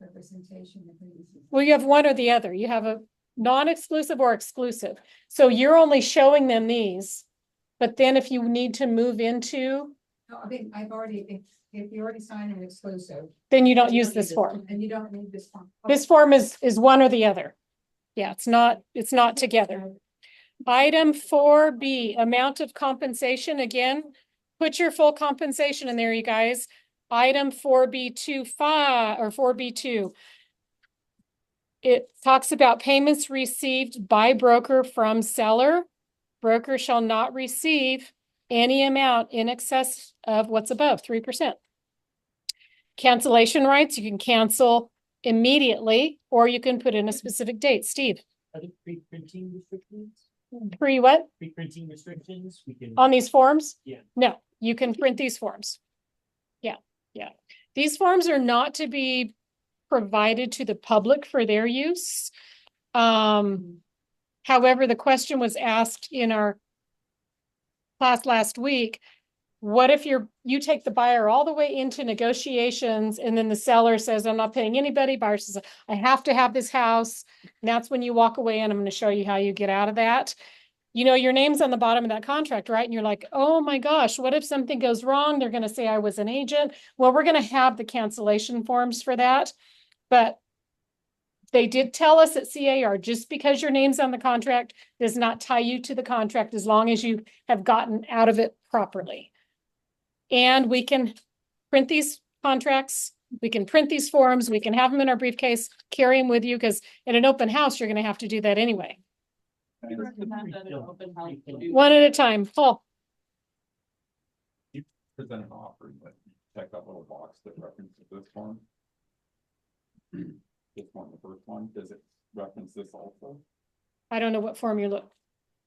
representation agreement. Well, you have one or the other. You have a non-exclusive or exclusive. So you're only showing them these, but then if you need to move into, No, I mean, I've already, if you already signed an exclusive. then you don't use this form. And you don't need this form. This form is one or the other. Yeah, it's not together. Item 4B, amount of compensation. Again, put your full compensation in there, you guys. Item 4B25 or 4B2. It talks about payments received by broker from seller. Broker shall not receive any amount in excess of what's above 3%. Cancellation rights, you can cancel immediately, or you can put in a specific date. Steve? Are there pre-printing restrictions? Pre what? Pre-printing restrictions, we can. On these forms? Yeah. No, you can print these forms. Yeah. These forms are not to be provided to the public for their use. However, the question was asked in our class last week, what if you take the buyer all the way into negotiations and then the seller says, I'm not paying anybody, buyer says, I have to have this house. And that's when you walk away and I'm going to show you how you get out of that. You know, your name's on the bottom of that contract, right? And you're like, oh my gosh, what if something goes wrong? They're going to say I was an agent. Well, we're going to have the cancellation forms for that. But they did tell us at CAR, just because your name's on the contract does not tie you to the contract as long as you have gotten out of it properly. And we can print these contracts, we can print these forms, we can have them in our briefcase, carry them with you, because in an open house, you're going to have to do that anyway. One at a time. Paul? You present an offer, but you check that little box that references this form. This one, the first one, does it reference this also? I don't know what form you look.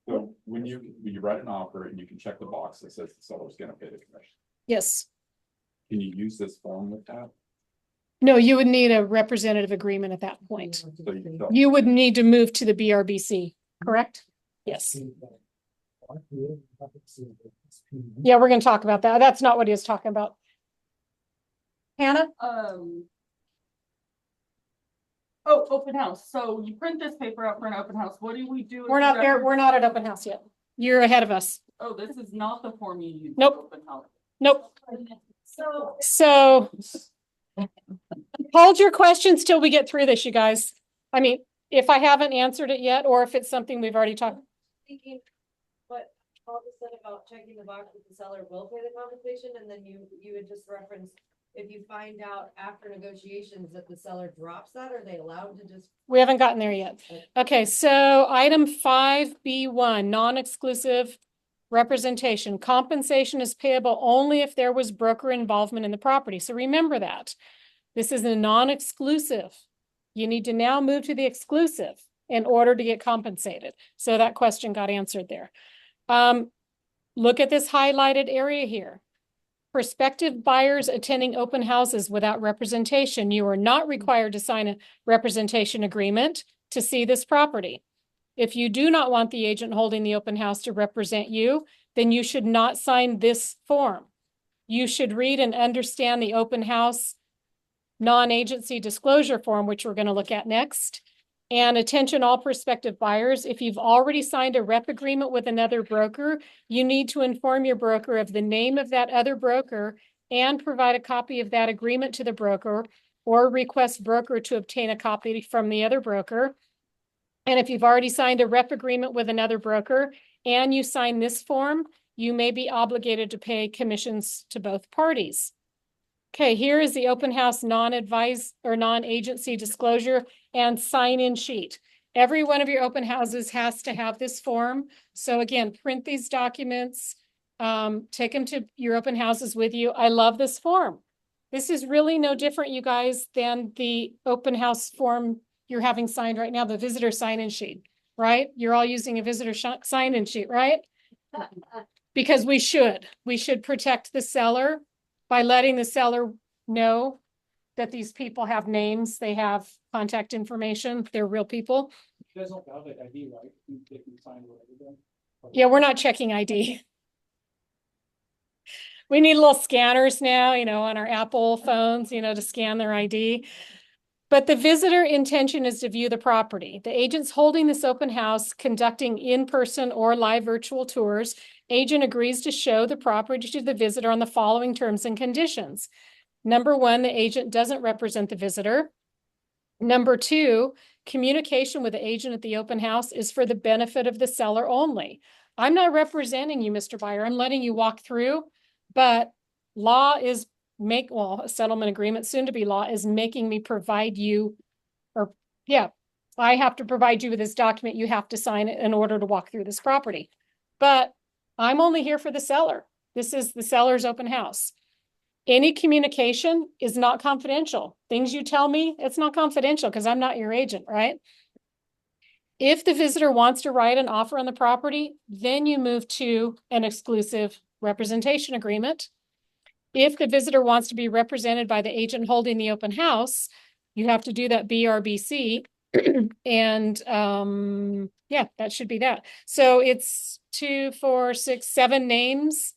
So when you write an offer and you can check the box that says the seller's gonna pay the commission. Yes. Can you use this form with that? No, you would need a representative agreement at that point. So you don't. You would need to move to the BRBC, correct? Yes. Yeah, we're going to talk about that. That's not what he was talking about. Hannah? Oh, open house. So you print this paper out for an open house. What do we do? We're not there. We're not at open house yet. You're ahead of us. Oh, this is not the form you use. Nope. Open house. Nope. So So hold your questions till we get through this, you guys. I mean, if I haven't answered it yet, or if it's something we've already talked. thinking what Paul just said about checking the box that the seller will pay the compensation, and then you would just reference if you find out after negotiations that the seller drops that, are they allowed to just? We haven't gotten there yet. Okay, so item 5B1, non-exclusive representation. Compensation is payable only if there was broker involvement in the property. So remember that. This is a non-exclusive. You need to now move to the exclusive in order to get compensated. So that question got answered there. Look at this highlighted area here. Prospective buyers attending open houses without representation. You are not required to sign a representation agreement to see this property. If you do not want the agent holding the open house to represent you, then you should not sign this form. You should read and understand the open house non-agency disclosure form, which we're going to look at next. And attention all prospective buyers, if you've already signed a rep agreement with another broker, you need to inform your broker of the name of that other broker and provide a copy of that agreement to the broker, or request broker to obtain a copy from the other broker. And if you've already signed a rep agreement with another broker and you sign this form, you may be obligated to pay commissions to both parties. Okay, here is the open house non-advised or non-agency disclosure and sign-in sheet. Every one of your open houses has to have this form. So again, print these documents, take them to your open houses with you. I love this form. This is really no different, you guys, than the open house form you're having signed right now, the visitor sign-in sheet, right? You're all using a visitor sign-in sheet, right? Because we should protect the seller by letting the seller know that these people have names, they have contact information, they're real people. You guys don't have the ID, right? They can sign whatever then. Yeah, we're not checking ID. We need little scanners now, on our Apple phones, to scan their ID. But the visitor intention is to view the property. The agent's holding this open house, conducting in-person or live virtual tours. Agent agrees to show the property to the visitor on the following terms and conditions. Number 1, the agent doesn't represent the visitor. Number 2, communication with the agent at the open house is for the benefit of the seller only. I'm not representing you, Mr. Buyer. I'm letting you walk through, but law is a settlement agreement, soon to be law, is making me provide you, I have to provide you with this document. You have to sign it in order to walk through this property. But I'm only here for the seller. This is the seller's open house. Any communication is not confidential. Things you tell me, it's not confidential because I'm not your agent, right? If the visitor wants to write an offer on the property, then you move to an exclusive representation agreement. If the visitor wants to be represented by the agent holding the open house, you have to do that BRBC. And that should be that. So it's 2, 4, 6, 7 names.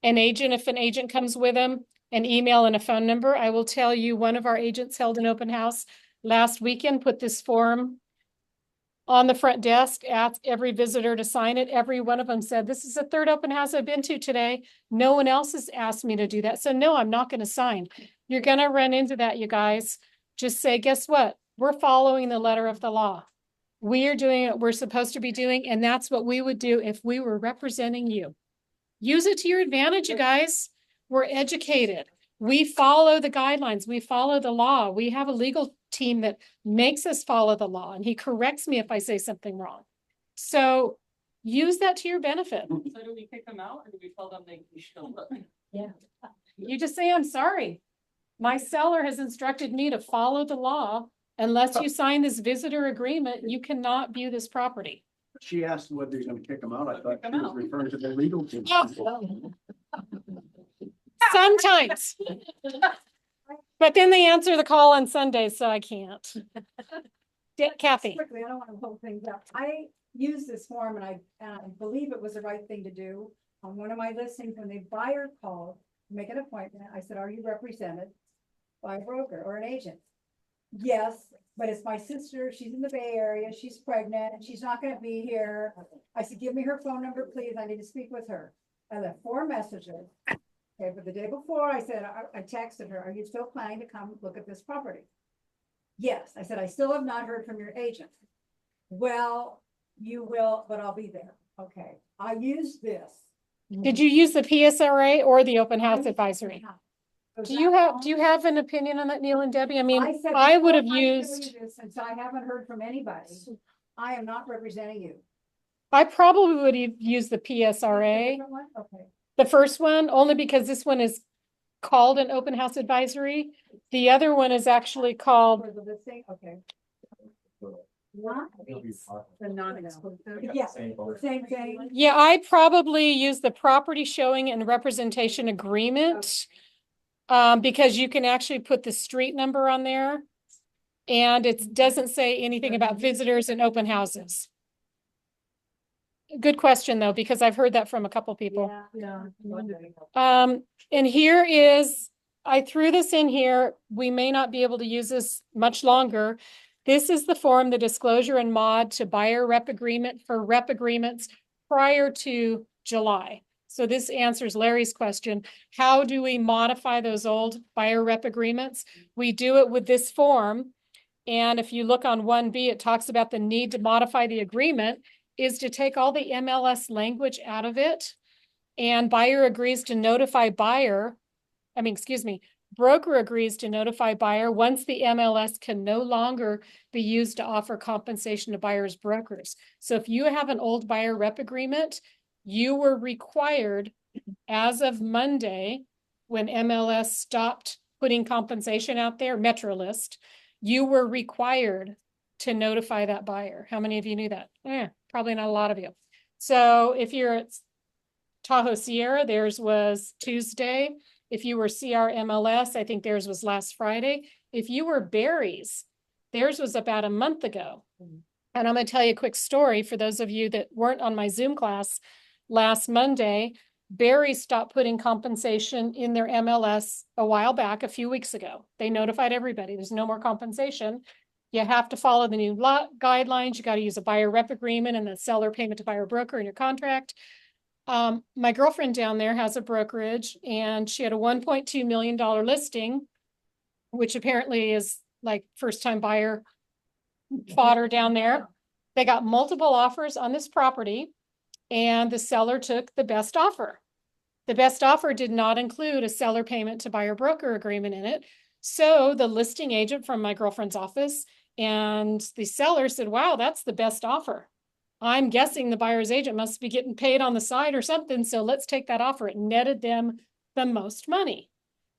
An agent, if an agent comes with them, an email and a phone number. I will tell you, one of our agents held an open house last weekend, put this form on the front desk, asked every visitor to sign it. Every one of them said, this is the 3rd open house I've been to today. No one else has asked me to do that. So no, I'm not going to sign. You're going to run into that, you guys. Just say, guess what? We're following the letter of the law. We are doing what we're supposed to be doing. And that's what we would do if we were representing you. Use it to your advantage, you guys. We're educated. We follow the guidelines. We follow the law. We have a legal team that makes us follow the law, and he corrects me if I say something wrong. So use that to your benefit. So do we kick them out, or do we tell them they should? Yeah. You just say, I'm sorry. My seller has instructed me to follow the law. Unless you sign this visitor agreement, you cannot view this property. She asked whether you're gonna kick them out. I thought she was referring to the legal team. Sometimes. But then they answer the call on Sundays, so I can't. Kathy. Quickly, I don't want to hold things up. I used this form and I believe it was the right thing to do. On one of my listings, when the buyer called, to make an appointment, I said, are you represented by a broker or an agent? Yes, but it's my sister. She's in the Bay Area. She's pregnant and she's not going to be here. I said, give me her phone number, please. I need to speak with her. I left 4 messages. Okay, but the day before I said, I texted her, are you still planning to come look at this property? Yes. I said, I still have not heard from your agent. Well, you will, but I'll be there. Okay. I used this. Did you use the PSRA or the open house advisory? Do you have an opinion on that, Neil and Debbie? I mean, said I would have before I tell used, you this, since I haven't heard from anybody, I am not representing you. I probably would have used the PSRA, Different one? Okay. the first one, only because this one is called an open house advisory. The other one is actually called, For the listing, okay. Not the non-exclusive. Yeah. Same thing. yeah, I'd probably use the property showing and representation agreement. Because you can actually put the street number on there. And it doesn't say anything about visitors and open houses. Good question, though, because I've heard that from a couple people. Yeah. And here is, I threw this in here. We may not be able to use this much longer. This is the form, the disclosure and mod to buyer rep agreement for rep agreements prior to July. So this answers Larry's question. How do we modify those old buyer rep agreements? We do it with this form. And if you look on 1B, it talks about the need to modify the agreement is to take all the MLS language out of it. And buyer agrees to notify buyer, broker agrees to notify buyer once the MLS can no longer be used to offer compensation to buyer's brokers. So if you have an old buyer rep agreement, you were required as of Monday, when MLS stopped putting compensation out there, MetroList, you were required to notify that buyer. How many of you knew that? Probably not a lot of you. So if you're at Tahoe Sierra, theirs was Tuesday. If you were CR MLS, I think theirs was last Friday. If you were Barry's, theirs was about a month ago. And I'm going to tell you a quick story for those of you that weren't on my Zoom class last Monday. Barry stopped putting compensation in their MLS a while back, a few weeks ago. They notified everybody there's no more compensation. You have to follow the new guidelines. You got to use a buyer rep agreement and the seller payment to buyer broker in your contract. My girlfriend down there has a brokerage and she had a $1.2 million listing, which apparently is like first time buyer fodder down there. They got multiple offers on this property and the seller took the best offer. The best offer did not include a seller payment to buyer broker agreement in it. So the listing agent from my girlfriend's office and the seller said, wow, that's the best offer. I'm guessing the buyer's agent must be getting paid on the side or something. So let's take that offer. It netted them the most money.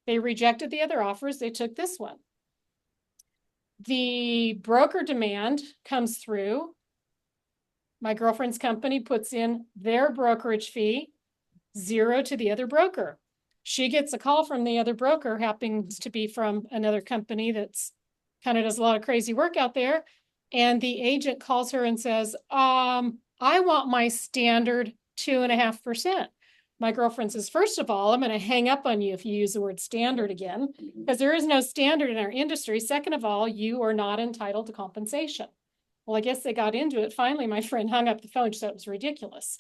They rejected the other offers. They took this one. The broker demand comes through. My girlfriend's company puts in their brokerage fee, 0 to the other broker. She gets a call from the other broker, happens to be from another company that's kind of does a lot of crazy work out there. And the agent calls her and says, I want my standard 2.5%. My girlfriend says, first of all, I'm going to hang up on you if you use the word standard again, because there is no standard in our industry. Second of all, you are not entitled to compensation. Well, I guess they got into it. Finally, my friend hung up the phone. She said it was ridiculous.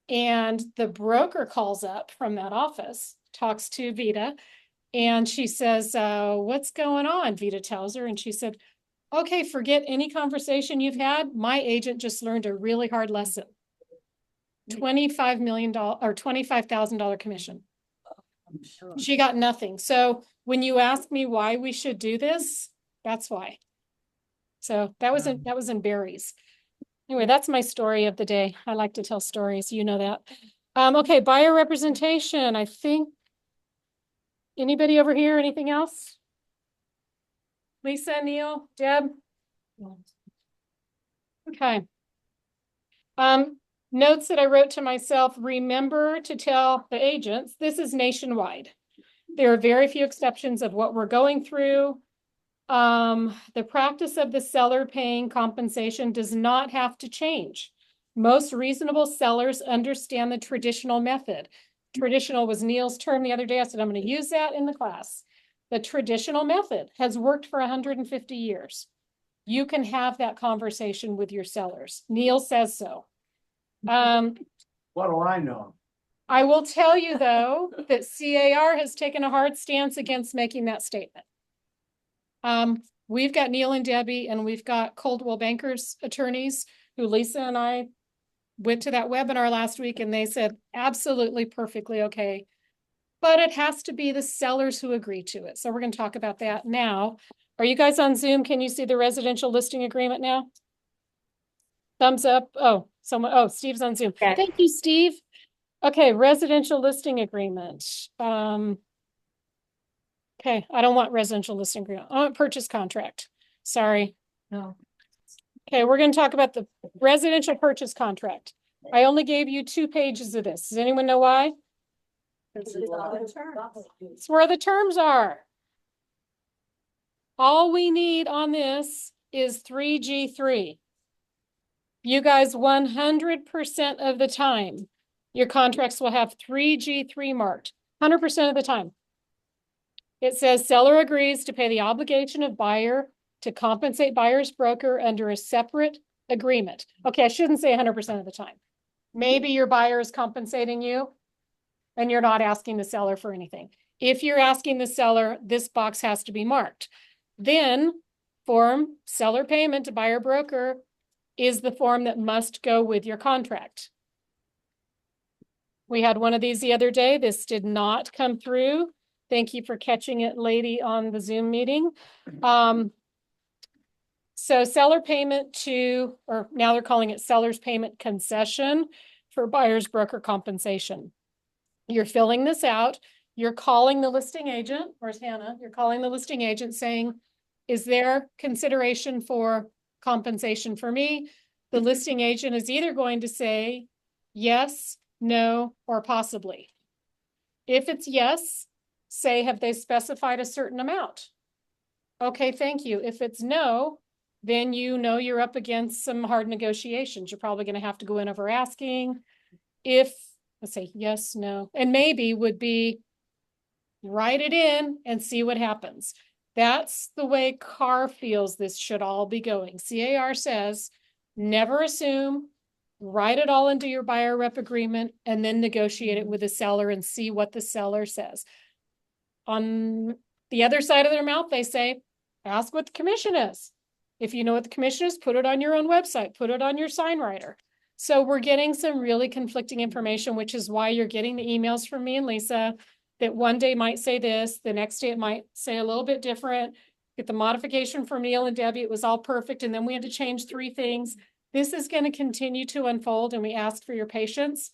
And the broker calls up from that office, talks to Vita, and she says, what's going on? Vita tells her, and she said, okay, forget any conversation you've had. My agent just learned a really hard lesson. $25 million or $25,000 commission. She got nothing. So when you ask me why we should do this, that's why. So that was in Barry's. Anyway, that's my story of the day. I like to tell stories. You know that. Okay, buyer representation. I think anybody over here, anything else? Lisa, Neil, Deb? Okay. Notes that I wrote to myself, remember to tell the agents, this is nationwide. There are very few exceptions of what we're going through. The practice of the seller paying compensation does not have to change. Most reasonable sellers understand the traditional method. Traditional was Neil's term the other day. I said, I'm going to use that in the class. The traditional method has worked for 150 years. You can have that conversation with your sellers. Neil says so. What do I know? I will tell you, though, that CAR has taken a hard stance against making that statement. We've got Neil and Debbie, and we've got Coldwell Bankers attorneys who Lisa and I went to that webinar last week, and they said absolutely perfectly okay. but it has to be the sellers who agree to it. So we're going to talk about that now. Are you guys on Zoom? Can you see the residential listing agreement now? Thumbs up. Oh, Steve's on Zoom. Okay. Thank you, Steve. Okay, residential listing agreement. Okay, I don't want residential listing agreement. I want purchase contract. Sorry. No. Okay, we're going to talk about the residential purchase contract. I only gave you 2 pages of this. Does anyone know why? It's where the terms are. All we need on this is 3G3. You guys, 100% of the time, your contracts will have 3G3 marked, 100% of the time. It says seller agrees to pay the obligation of buyer to compensate buyer's broker under a separate agreement. Okay, I shouldn't say 100% of the time. Maybe your buyer is compensating you and you're not asking the seller for anything. If you're asking the seller, this box has to be marked. Then form seller payment to buyer broker is the form that must go with your contract. We had one of these the other day. This did not come through. Thank you for catching it, lady, on the Zoom meeting. So seller payment to, or now they're calling it seller's payment concession for buyer's broker compensation. You're filling this out. You're calling the listing agent. Where's Hannah? You're calling the listing agent saying, is there consideration for compensation for me? The listing agent is either going to say yes, no, or possibly. If it's yes, say, have they specified a certain amount? Okay, thank you. If it's no, then you know you're up against some hard negotiations. You're probably going to have to go in over asking. If, let's say yes, no, and maybe would be write it in and see what happens. That's the way CAR feels this should all be going. CAR says, never assume, write it all into your buyer rep agreement, and then negotiate it with the seller and see what the seller says. On the other side of their mouth, they say, ask what the commission is. If you know what the commission is, put it on your own website, put it on your sign writer. So we're getting some really conflicting information, which is why you're getting the emails from me and Lisa that one day might say this, the next day it might say a little bit different. Get the modification from Neil and Debbie, it was all perfect, and then we had to change 3 things. This is going to continue to unfold, and we ask for your patience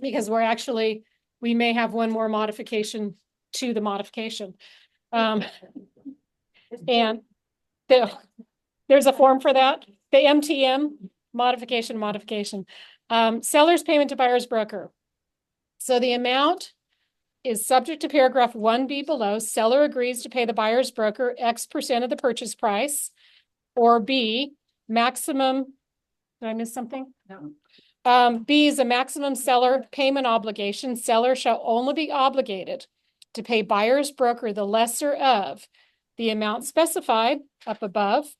because we may have one more modification to the modification. And there's a form for that. The MTM, modification. Seller's payment to buyer's broker. So the amount is subject to paragraph 1B below. Seller agrees to pay the buyer's broker X% of the purchase price, or B, maximum. Did I miss something? No. B is a maximum seller payment obligation. Seller shall only be obligated to pay buyer's broker the lesser of the amount specified up above,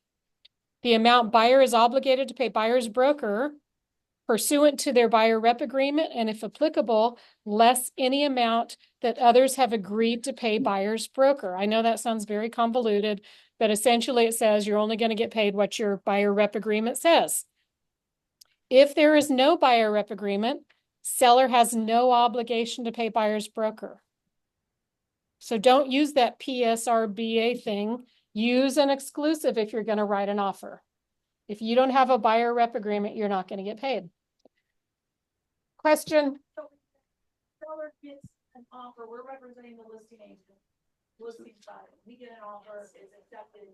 the amount buyer is obligated to pay buyer's broker pursuant to their buyer rep agreement, and if applicable, less any amount that others have agreed to pay buyer's broker. I know that sounds very convoluted, but essentially it says you're only going to get paid what your buyer rep agreement says. If there is no buyer rep agreement, seller has no obligation to pay buyer's broker. So don't use that PSRBA thing. Use an exclusive if you're going to write an offer. If you don't have a buyer rep agreement, you're not going to get paid. Question? So seller gets an offer, we're representing the listing agent, listing side. We get an offer, it's accepted.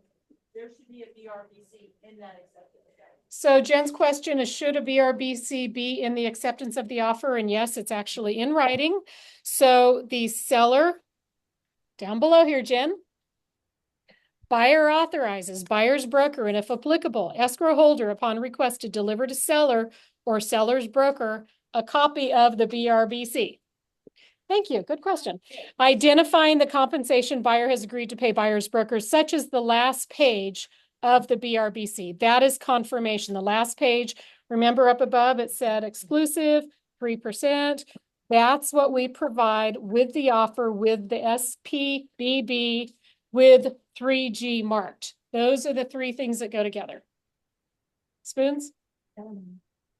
There should be a BRBC in that acceptance. So Jen's question is, should a BRBC be in the acceptance of the offer? And yes, it's actually in writing. So the seller, down below here, Jen, buyer authorizes buyer's broker, and if applicable, escrow holder upon request to deliver to seller or seller's broker a copy of the BRBC. Thank you. Good question. Identifying the compensation buyer has agreed to pay buyer's broker, such as the last page of the BRBC. That is confirmation. The last page, remember up above, it said exclusive, 3%. That's what we provide with the offer, with the SPBB, with 3G marked. Those are the 3 things that go together. Spoons?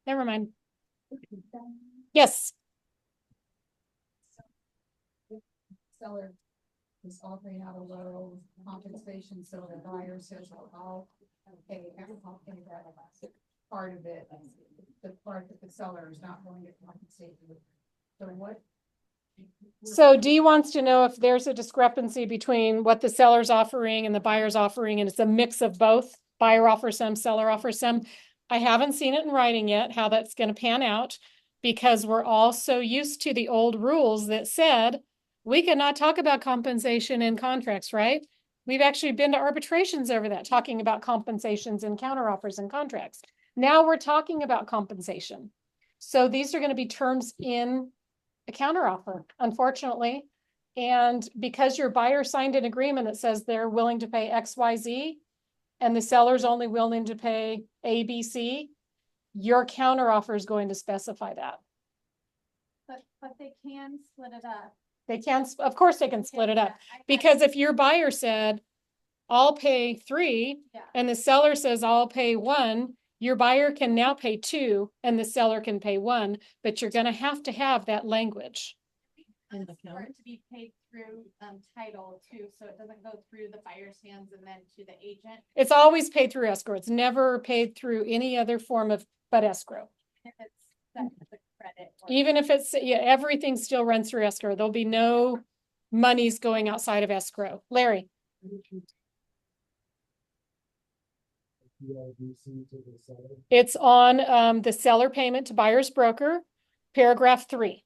Never mind. Yes. seller is offering out a low compensation, so the buyer says, well, I'll pay that part of it, the part that the seller is not going to compensate you. So what? So Dee wants to know if there's a discrepancy between what the seller's offering and the buyer's offering, and it's a mix of both. Buyer offers some, seller offers some. I haven't seen it in writing yet, how that's going to pan out, because we're all so used to the old rules that said we cannot talk about compensation in contracts, right? We've actually been to arbitrations over that, talking about compensations and counteroffers in contracts. Now we're talking about compensation. So these are going to be terms in a counteroffer, unfortunately. And because your buyer signed an agreement that says they're willing to pay X, Y, Z, and the seller's only willing to pay A, B, C, your counteroffer is going to specify that. But they can split it up. They can, of course they can split it up. Because if your buyer said, I'll pay 3, and the seller says, I'll pay 1, your buyer can now pay 2 and the seller can pay 1, but you're going to have that language. For it to be paid through title too, so it doesn't go through the buyer's hands and then to the agent. It's always paid through escrow. It's never paid through any other form of but escrow. If it's set as a credit. Even if it's, yeah, everything still runs through escrow. There'll be no monies going outside of escrow. Larry. It's on the seller payment to buyer's broker, paragraph 3.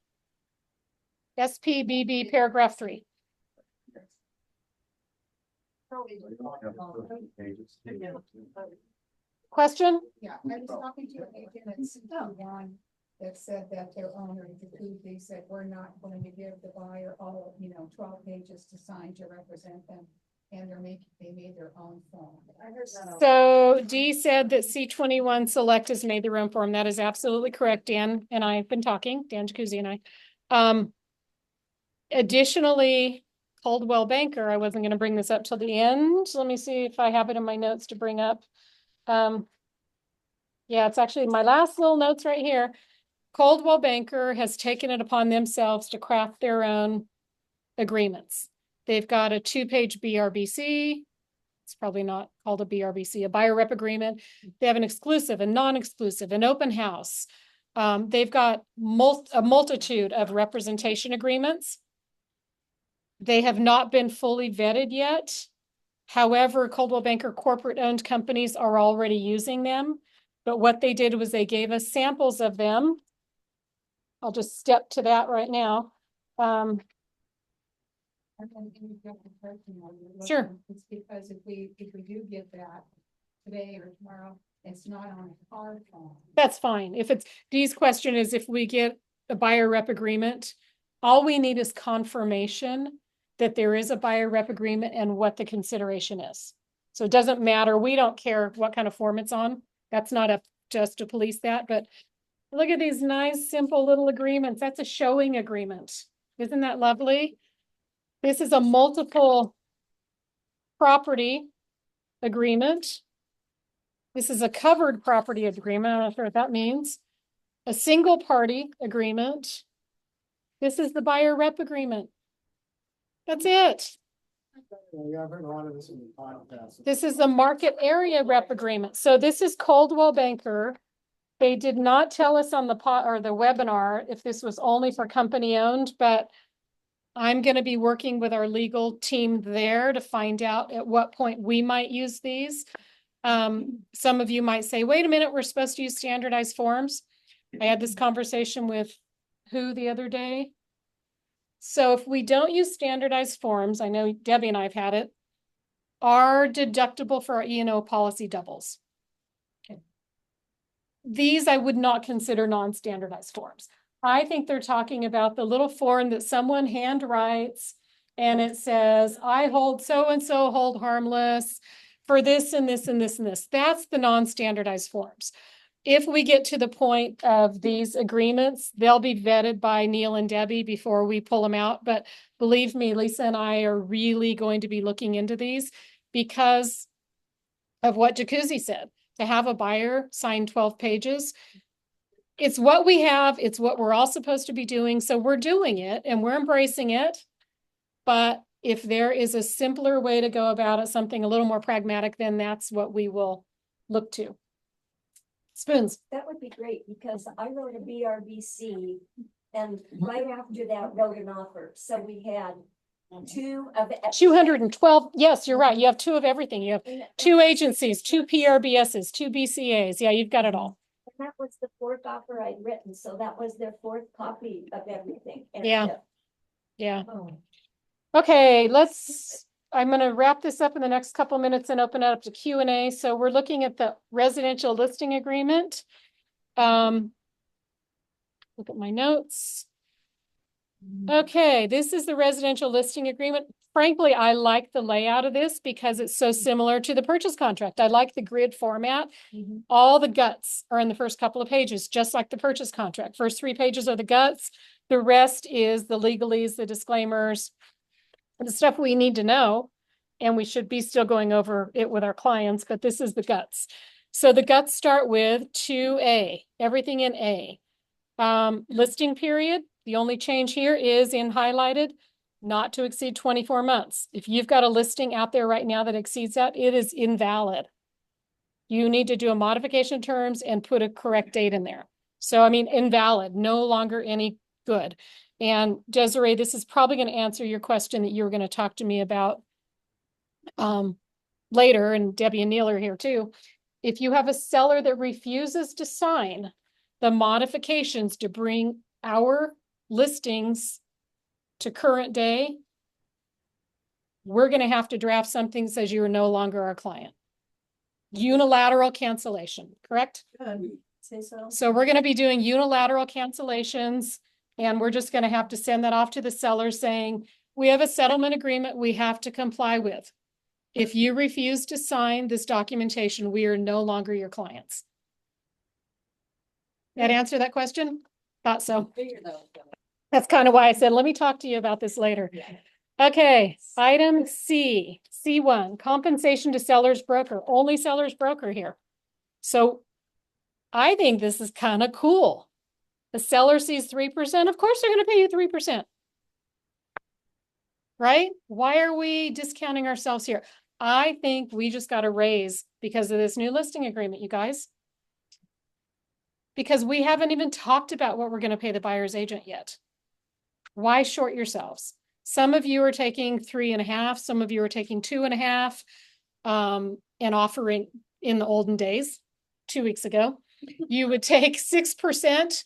SPBB paragraph 3. Question? Yeah, I was talking to an agent at C1 that said that their owner, they said, we're not going to give the buyer all, 12 pages to sign to represent them. And they made their own form. I heard that. So Dee said that C21 Select has made their own form. That is absolutely correct. Dan and I have been talking, Dan Jacuzzi and I. Additionally, Coldwell Banker, I wasn't going to bring this up till the end. Let me see if I have it in my notes to bring up. Yeah, it's actually my last little notes right here. Coldwell Banker has taken it upon themselves to craft their own agreements. They've got a 2-page BRBC. It's probably not called a BRBC, a buyer rep agreement. They have an exclusive, a non-exclusive, an open house. They've got a multitude of representation agreements. They have not been fully vetted yet. However, Coldwell Banker corporate-owned companies are already using them. But what they did was they gave us samples of them. I'll just step to that right now. Sure. It's because if we do get that today or tomorrow, it's not on our phone. That's fine. If it's, Dee's question is if we get a buyer rep agreement, all we need is confirmation that there is a buyer rep agreement and what the consideration is. So it doesn't matter. We don't care what kind of form it's on. That's not up to us to police that, but look at these nice, simple little agreements. That's a showing agreement. Isn't that lovely? This is a multiple property agreement. This is a covered property agreement. I'm not sure what that means. A single party agreement. This is the buyer rep agreement. That's it. Yeah, I've heard a lot of this in the podcast. This is the market area rep agreement. So this is Coldwell Banker. They did not tell us on the webinar if this was only for company owned, but I'm going to be working with our legal team there to find out at what point we might use these. Some of you might say, wait a minute, we're supposed to use standardized forms. I had this conversation with who the other day. So if we don't use standardized forms, I know Debbie and I have had it, our deductible for our E&O policy doubles. Okay. These I would not consider non-standardized forms. I think they're talking about the little form that someone hand writes and it says, I hold so-and-so hold harmless for this and this and this and this. That's the non-standardized forms. If we get to the point of these agreements, they'll be vetted by Neil and Debbie before we pull them out. But believe me, Lisa and I are really going to be looking into these because of what Jacuzzi said. To have a buyer sign 12 pages, it's what we have. It's what we're all supposed to be doing. So we're doing it and we're embracing it. But if there is a simpler way to go about it, something a little more pragmatic, then that's what we will look to. Spoons. That would be great, because I wrote a BRBC and right after that wrote an offer. So we had two of. 212, yes, you're right. You have two of everything. You have two agencies, two PRBSs, two BCAs. Yeah, you've got it all. And that was the fourth offer I'd written, so that was their fourth copy of everything. And Yeah. Yeah. Okay, I'm gonna wrap this up in the next couple minutes and open it up to Q&A. So we're looking at the residential listing agreement. Look at my notes. Okay, this is the residential listing agreement. Frankly, I like the layout of this because it's so similar to the purchase contract. I like the grid format. All the guts are in the first couple of pages, just like the purchase contract. First 3 pages are the guts. The rest is the legalese, the disclaimers, the stuff we need to know. And we should be still going over it with our clients, but this is the guts. So the guts start with 2A, everything in A. Listing period. The only change here is in highlighted, not to exceed 24 months. If you've got a listing out there right now that exceeds that, it is invalid. You need to do a modification terms and put a correct date in there. So, I mean, invalid, no longer any good. And Desiree, this is probably going to answer your question that you were going to talk to me about later, and Debbie and Neil are here too. If you have a seller that refuses to sign the modifications to bring our listings to current day, we're going to have to draft something that says you are no longer our client. Unilateral cancellation, correct? Say so. So we're going to be doing unilateral cancellations, and we're just going to have to send that off to the seller saying, we have a settlement agreement we have to comply with. If you refuse to sign this documentation, we are no longer your clients. That answer that question? Thought so. That's kind of why I said, let me talk to you about this later. Okay, item C, C1, compensation to seller's broker, only seller's broker here. So I think this is kind of cool. The seller sees 3%, of course they're going to pay you 3%. Right? Why are we discounting ourselves here? I think we just got a raise because of this new listing agreement, you guys. Because we haven't even talked about what we're going to pay the buyer's agent yet. Why short yourselves? Some of you are taking 3.5, some of you are taking 2.5, and offering in the olden days, 2 weeks ago. You would take 6%,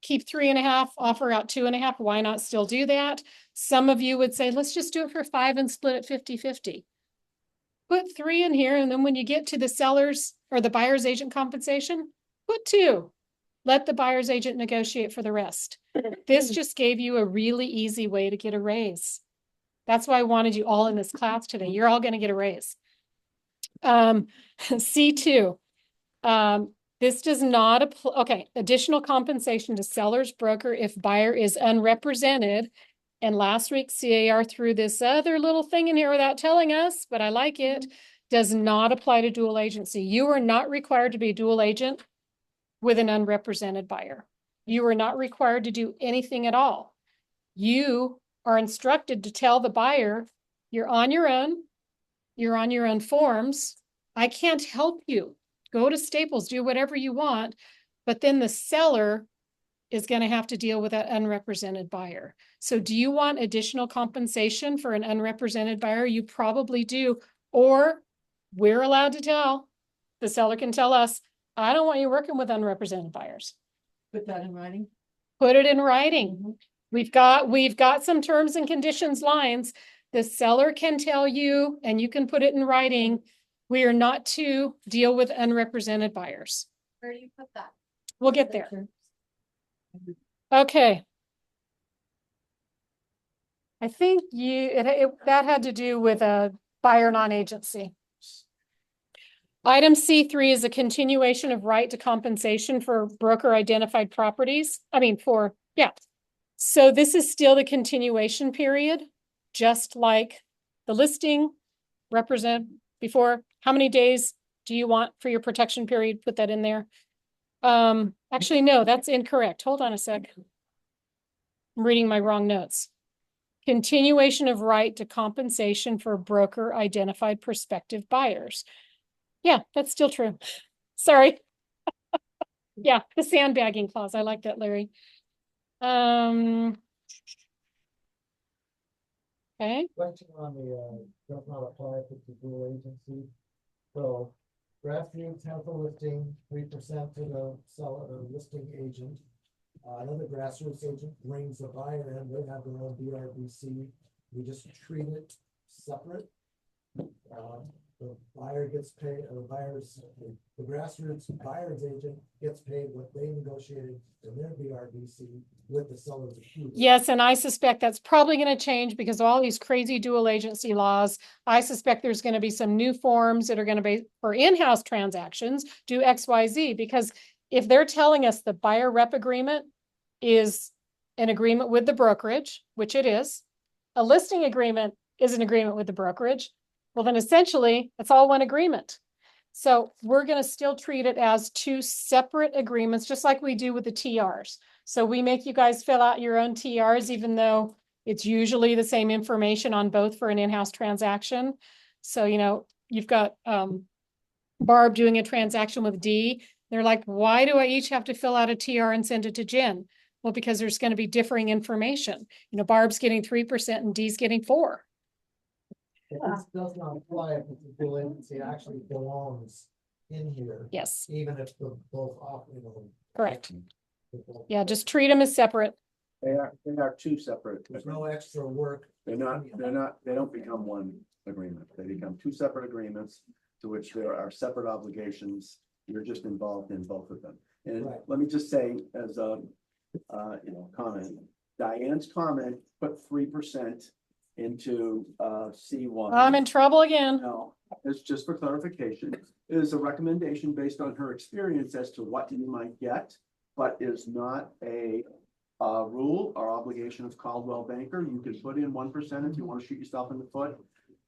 keep 3.5, offer out 2.5. Why not still do that? Some of you would say, let's just do it for 5 and split it 50-50. Put 3 in here, and then when you get to the seller's or the buyer's agent compensation, put 2. Let the buyer's agent negotiate for the rest. This just gave you a really easy way to get a raise. That's why I wanted you all in this class today. You're all going to get a raise. C2. This does not apply. Okay, additional compensation to seller's broker if buyer is unrepresented. And last week, CAR threw this other little thing in here without telling us, but I like it. Does not apply to dual agency. You are not required to be a dual agent with an unrepresented buyer. You are not required to do anything at all. You are instructed to tell the buyer, you're on your own forms. I can't help you. Go to Staples, do whatever you want, but then the seller is going to have to deal with that unrepresented buyer. So do you want additional compensation for an unrepresented buyer? You probably do, or we're allowed to tell, the seller can tell us, I don't want you working with unrepresented buyers. Put that in writing. Put it in writing. We've got some terms and conditions lines. The seller can tell you, and you can put it in writing, we are not to deal with unrepresented buyers. Where do you put that? We'll get there. Okay. I think that had to do with a buyer non-agency. Item C3 is a continuation of right to compensation for broker identified properties. So this is still the continuation period, just like the listing represent before. How many days do you want for your protection period? Put that in there. Actually, no, that's incorrect. Hold on a sec. I'm reading my wrong notes. Continuation of right to compensation for broker identified prospective buyers. Yeah, that's still true. Sorry. Yeah, the sandbagging clause. I like that, Larry. Okay. Question on the, does not apply to the dual agency. So grassroots has a listing, 3% to the seller or listing agent. Another grassroots agent brings a buyer in, they have their own BRBC. We just treat it separate. The buyer gets paid, or the grassroots buyer's agent gets paid what they negotiated in their BRBC with the seller's approval. Yes, and I suspect that's probably going to change because of all these crazy dual agency laws. I suspect there's going to be some new forms that are going to be for in-house transactions, do XYZ, because if they're telling us the buyer rep agreement is an agreement with the brokerage, which it is, a listing agreement is an agreement with the brokerage, well, then essentially it's all one agreement. So we're going to still treat it as two separate agreements, just like we do with the TRs. So we make you guys fill out your own TRs, even though it's usually the same information on both for an in-house transaction. So, you know, you've got Barb doing a transaction with D. They're like, why do I each have to fill out a TR and send it to Jen? Well, because there's going to be differing information. You know, Barb's getting 3% and D's getting 4%. This does not apply if the dual agency actually belongs in here. Yes. Even if the both off, Correct. Yeah, just treat them as separate. They are two separate. There's no extra work. They don't become one agreement. They become two separate agreements to which there are separate obligations. You're just involved in both of them. And let me just say as a, comment, Diane's comment put 3% into C1. I'm in trouble again. No, it's just for clarification. It is a recommendation based on her experience as to what you might get, but is not a rule or obligation of Caldwell Banker. You can put in 1% if you want to shoot yourself in the foot.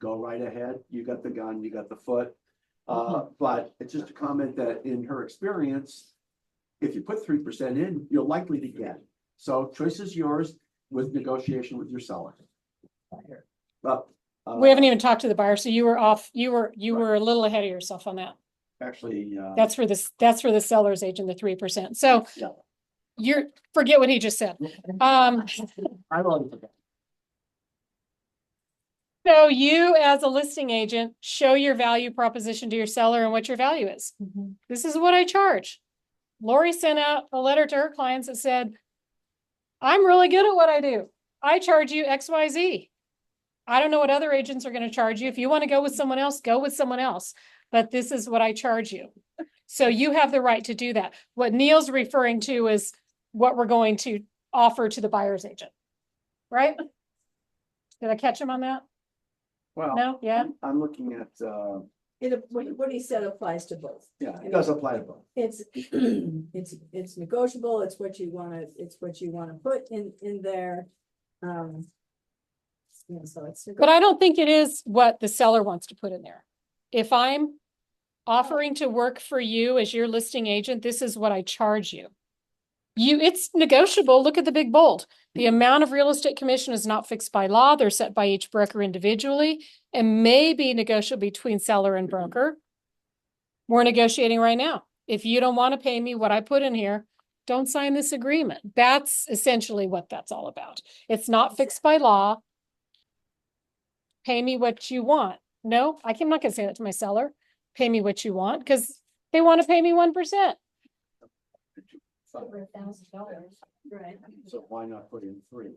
Go right ahead. You got the gun, you got the foot. But it's just a comment that in her experience, if you put 3% in, you're likely to get. So choice is yours with negotiation with your seller. But We haven't even talked to the buyer, so you were off. You were a little ahead of yourself on that. Actually, That's for the seller's agent, the 3%. So forget what he just said. I've already forgot. So you, as a listing agent, show your value proposition to your seller and what your value is. This is what I charge. Lori sent out a letter to her clients that said, I'm really good at what I do. I charge you XYZ. I don't know what other agents are going to charge you. If you want to go with someone else, go with someone else. But this is what I charge you. So you have the right to do that. What Neil's referring to is what we're going to offer to the buyer's agent. Right? Did I catch him on that? Well, No? Yeah. I'm looking at, What he said applies to both. yeah, it does apply to both. It's, it's negotiable, it's what you wanna put in there. So it's. But I don't think it is what the seller wants to put in there. If I'm offering to work for you as your listing agent, this is what I charge you. It's negotiable. Look at the big bold. The amount of real estate commission is not fixed by law. They're set by each broker individually and may be negotiable between seller and broker. We're negotiating right now. If you don't want to pay me what I put in here, don't sign this agreement. That's essentially what that's all about. It's not fixed by law. Pay me what you want. No, I'm not going to say that to my seller. Pay me what you want because they want to pay me 1%. Over $1,000, right? So why not put in 3?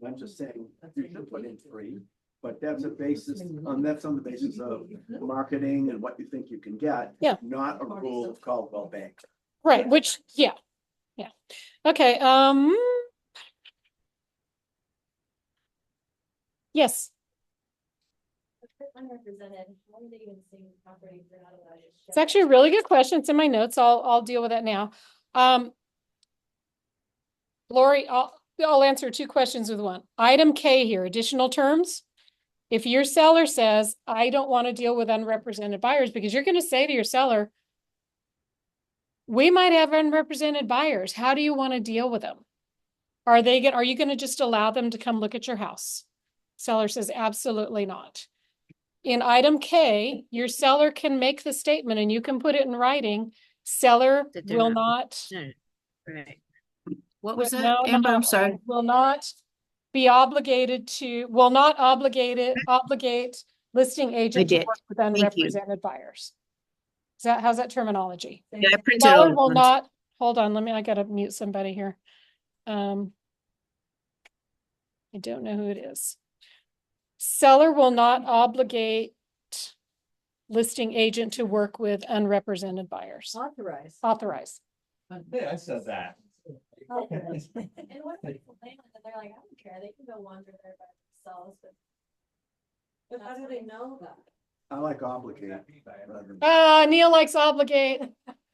I'm just saying you should put in 3, but that's a basis that's on the basis of marketing and what you think you can get. Yeah. Not a rule of Caldwell Bank. Right. Which, yeah. Okay. Yes. Unrepresented, how are they even seeing properties they're not allowed to show? It's actually a really good question. It's in my notes. I'll deal with that now. Lori, I'll answer 2 questions with one. Item K here, additional terms. If your seller says, I don't want to deal with unrepresented buyers, because you're going to say to your seller, we might have unrepresented buyers. How do you want to deal with them? Are you going to just allow them to come look at your house? Seller says absolutely not. In item K, your seller can make the statement and you can put it in writing. Seller That they're will not- not. Right. What was that, No, Amber? no, I'm sorry. will not be obligated to, will not obligate listing agent to did. work with Thank you. unrepresented buyers. How's that terminology? Yeah, I printed Seller all will ones. not, hold on, I gotta mute somebody here. I don't know who it is. Seller will not obligate listing agent to work with unrepresented buyers. Authorize. Authorize. Yeah, I said that. Authorize. And what people think that they're like, I don't care, they can go wander there by themselves, but how do they know that? I like obligate. rather than- Neil likes obligate.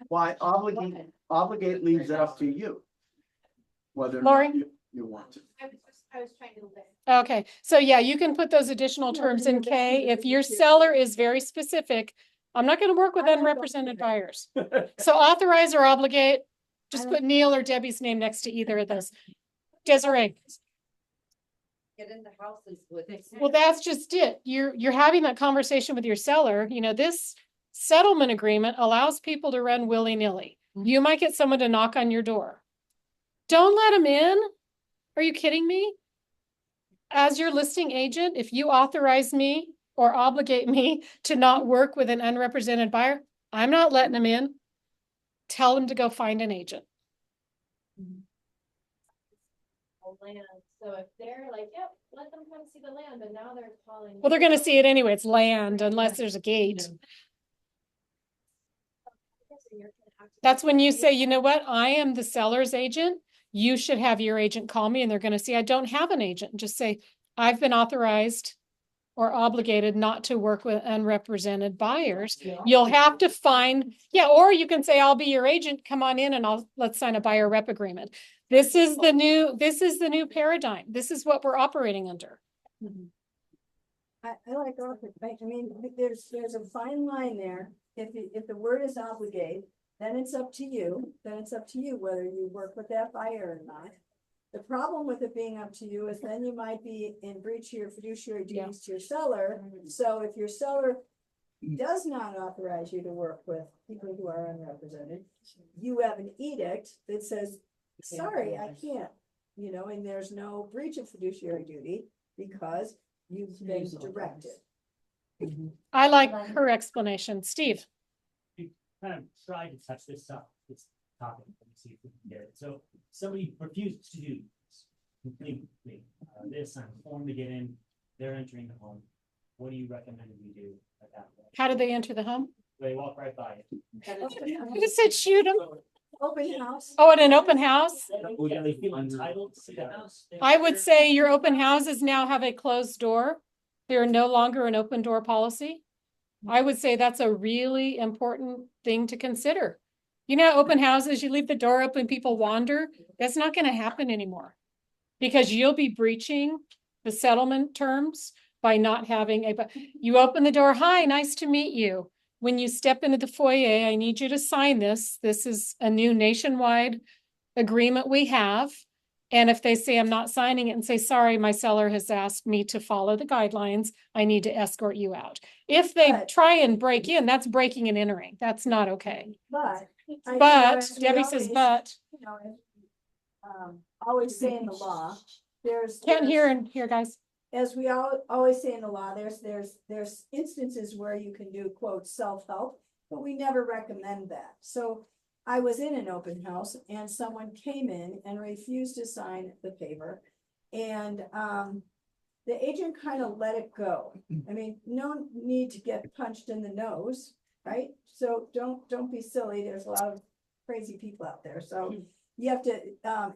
Why obligate leaves it up to you. Whether or Lori? not you want to. I was trying to list. Okay, so yeah, you can put those additional terms in K. If your seller is very specific, I'm not gonna work with unrepresented buyers. So authorize or obligate, just put Neil or Debbie's name next to either of those. Desiree, Get into houses with. well, that's just it. You're having that conversation with your seller. You know, this settlement agreement allows people to run willy-nilly. You might get someone to knock on your door. Don't let them in. Are you kidding me? As your listing agent, if you authorize me or obligate me to not work with an unrepresented buyer, I'm not letting them in. Tell them to go find an agent. Land, so if they're like, yep, let them come see the land, but now they're calling. Well, they're gonna see it anyway. It's land unless there's a gate. That's when you say, you know what? I am the seller's agent. You should have your agent call me and they're gonna see I don't have an agent. Just say, I've been authorized or obligated not to work with unrepresented buyers. You'll have to find, yeah, or you can say, I'll be your agent. Come on in and let's sign a buyer rep agreement. This is the new paradigm. This is what we're operating under. I like author, I mean, there's a fine line there. If the word is obligate, then it's up to you. Then it's up to you whether you work with that buyer or not. The problem with it being up to you is then you might be in breach of your fiduciary duties to your seller. So if your seller does not authorize you to work with people who are unrepresented, you have an edict that says, sorry, I can't, you know, and there's no breach of fiduciary duty because you've been directed. I like her explanation. Steve. You kind of tried to touch this topic. Let me see if we can get it. So somebody refuses to do this completely. They sign a form to get in, they're entering the home. What do you recommend we do at that point? How do they enter the home? They walk right by it. I just said shoot them. Open house. Oh, at an open house? Oh, yeah, they feel entitled to see the house. I would say your open houses now have a closed door. They're no longer an open door policy. I would say that's a really important thing to consider. You know, open houses, you leave the door open, people wander. That's not going to happen anymore because you'll be breaching the settlement terms by not having you open the door. Hi, nice to meet you. When you step into the foyer, I need you to sign this. This is a new nationwide agreement we have. And if they say I'm not signing it and say, sorry, my seller has asked me to follow the guidelines, I need to escort you out. If they try and break in, that's breaking and entering. That's not okay. But. Debbie says, but. You know, always say in the law, Can't hear and hear, guys. As we always say in the law, there's instances where you can do quote self-help, but we never recommend that. So I was in an open house and someone came in and refused to sign the paper. And the agent kind of let it go. I mean, no need to get punched in the nose, right? So don't be silly. There's a lot of crazy people out there. So you have to,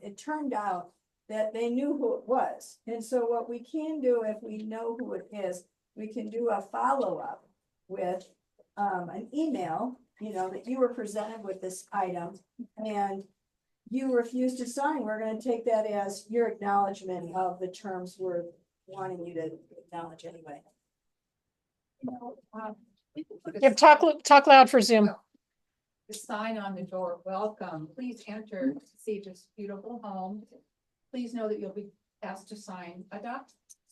it turned out that they knew who it was. And so what we can do if we know who it is, we can do a follow-up with an email, you know, that you were presented with this item and you refused to sign. We're going to take that as your acknowledgement of the terms we're wanting you to acknowledge anyway. Talk loud for Zoom. The sign on the door, welcome, please enter to see this beautiful home. Please know that you'll be asked to sign a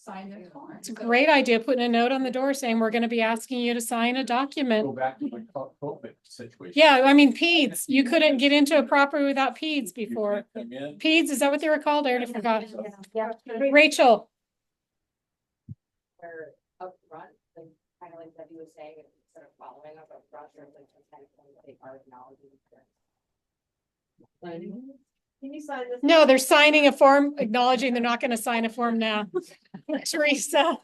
sign the form. It's a great idea, putting a note on the door saying, we're gonna be asking you to sign a Go document. back to the COVID situation. Yeah, I mean, PEDS, you couldn't get into a property without PEDS before. Come in. PEDS, is that what they were called? I already forgot. Yeah. Rachel, Or upfront, like, kind of like Debbie was saying, instead of following up upfront, or like, just kind of they are acknowledging. Can you sign this? no, they're signing a form acknowledging they're not gonna sign a form now. Teresa.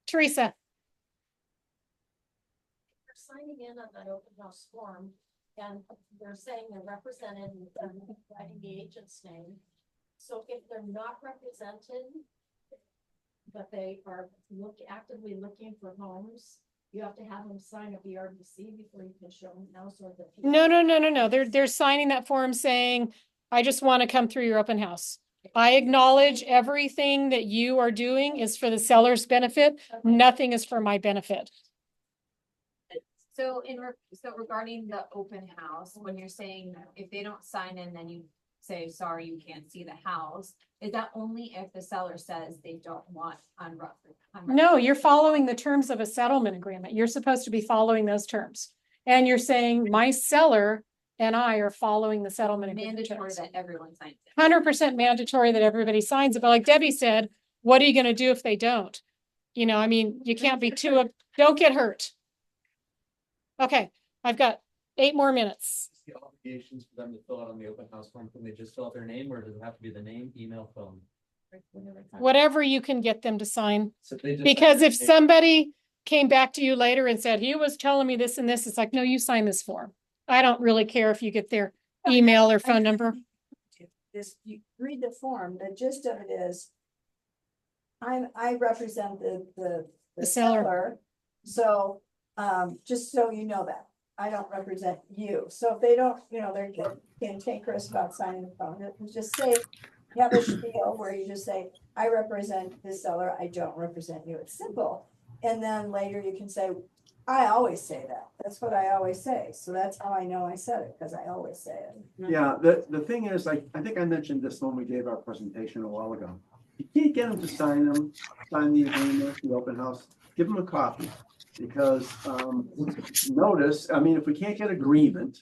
Teresa, They're signing in on that open house form, and they're saying they're represented and writing the agent's name. So if they're not represented, but they are actively looking for homes, you have to have them sign a BRDC before you can show them house or the. no. They're signing that form saying, I just want to come through your open house. I acknowledge everything that you are doing is for the seller's benefit. Nothing is for my benefit. So so regarding the open house, when you're saying if they don't sign in, then you say, sorry, you can't see the house. Is that only if the seller says they don't want No, you're following the terms of a settlement agreement. You're supposed to be following those terms. And you're saying my seller and I are following the settlement agreement. mandatory terms. that everyone signs it? 100% mandatory that everybody signs it. But like Debbie said, what are you going to do if they don't? You know, I mean, you can't be don't get hurt. Okay, I've got 8 more minutes. The obligations for them to fill out on the open house form, can they just fill out their name, or does it have to be the name, email, phone? Whatever you can get them to sign. So they just. Because if somebody came back to you later and said, he was telling me this and this, it's like, no, you sign this form. I don't really care if you get their email or phone number. You read the form, the gist of it is. I represent the seller. So, just so you know that, I don't represent you. So if they don't, they're cantankerous about signing the phone, just say, you have a spiel where you just say, I represent the seller, I don't represent you. It's simple. And then later you can say, I always say that. That's what I always say. So that's how I know I said it, because I always say it. Yeah, the thing is, I think I mentioned this when we gave our presentation a while ago. You can't get them to sign the agreement, the open house, give them a copy. Because, notice, I mean, if we can't get agreement,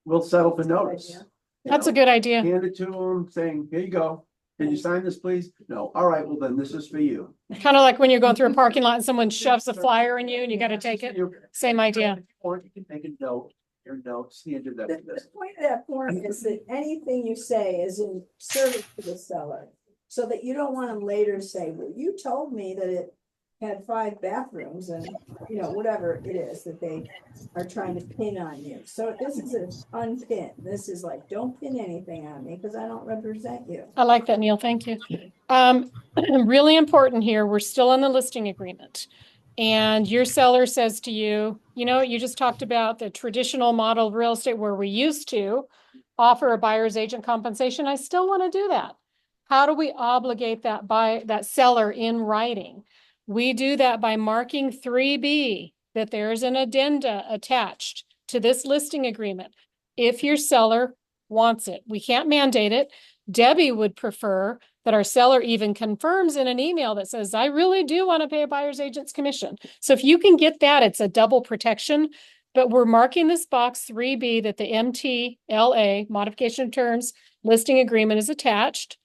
we'll settle for notice. That's a good idea. Hand it to them saying, here you go. Can you sign this, please? No. All right, well then this is for you. Kind of like when you're going through a parking lot and someone shoves a flyer in you and you got to take it. Same idea. Or you can make a note, your notes, handed that. The point of that form is that anything you say is in service to the seller. So that you don't want them later to say, well, you told me that it had 5 bathrooms and, whatever it is that they are trying to pin on you. So this is an unpin. This is like, don't pin anything on me because I don't represent you. I like that, Neil. Thank you. Really important here. We're still on the listing agreement. And your seller says to you, you just talked about the traditional model of real estate where we used to offer a buyer's agent compensation. I still want to do that. How do we obligate that seller in writing? We do that by marking 3B that there's an addenda attached to this listing agreement. If your seller wants it, we can't mandate it. Debbie would prefer that our seller even confirms in an email that says, I really do want to pay a buyer's agent's commission. So if you can get that, it's a double protection, but we're marking this box 3B that the MTLA modification of terms listing agreement is attached.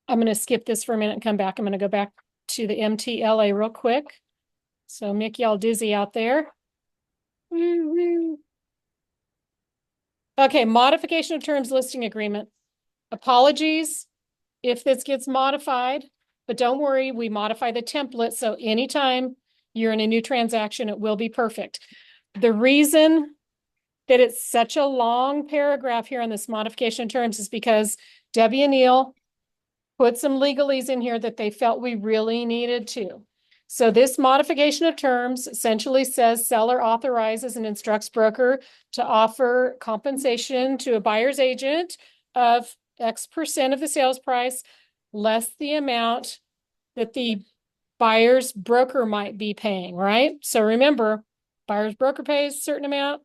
I'm going to skip this for a minute and come back. I'm going to go back to the MTLA real quick. So make y'all dizzy out there. Okay, modification of terms listing agreement. Apologies if this gets modified, but don't worry, we modify the template. So anytime you're in a new transaction, it will be perfect. The reason that it's such a long paragraph here on this modification of terms is because Debbie and Neil put some legalese in here that they felt we really needed to. So this modification of terms essentially says seller authorizes and instructs broker to offer compensation to a buyer's agent of X% of the sales price, less the amount that the buyer's broker might be paying, right? So remember, buyer's broker pays a certain amount.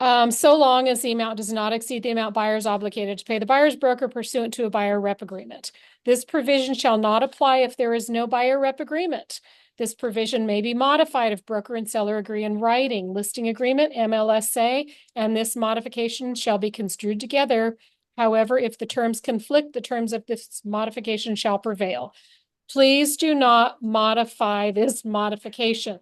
So long as the amount does not exceed the amount buyer is obligated to pay the buyer's broker pursuant to a buyer rep agreement. This provision shall not apply if there is no buyer rep agreement. This provision may be modified if broker and seller agree in writing, listing agreement, MLSA, and this modification shall be construed together. However, if the terms conflict, the terms of this modification shall prevail. Please do not modify this modification.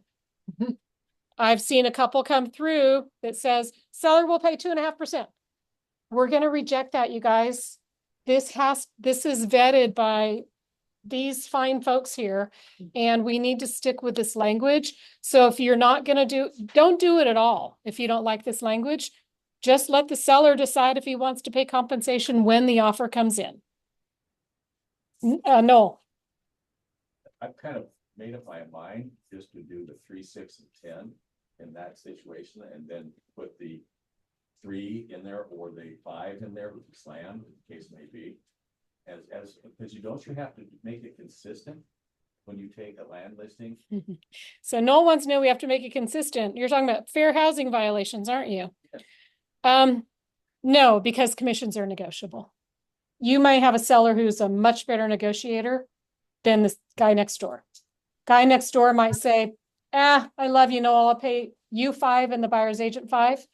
I've seen a couple come through that says seller will pay 2.5%. We're going to reject that, you guys. This is vetted by these fine folks here, and we need to stick with this language. So if you're not going to don't do it at all. If you don't like this language, just let the seller decide if he wants to pay compensation when the offer comes in. No. I've kind of made up my mind just to do the 3, 6, and 10 in that situation, and then put the 3 in there or the 5 in there with the slam, the case may be. Because you have to make it consistent when you take a land listing. So no one's new. We have to make it consistent. You're talking about fair housing violations, aren't you? No, because commissions are negotiable. You might have a seller who's a much better negotiator than this guy next door. Guy next door might say, I love you, Noel, I'll pay you 5 and the buyer's agent 5.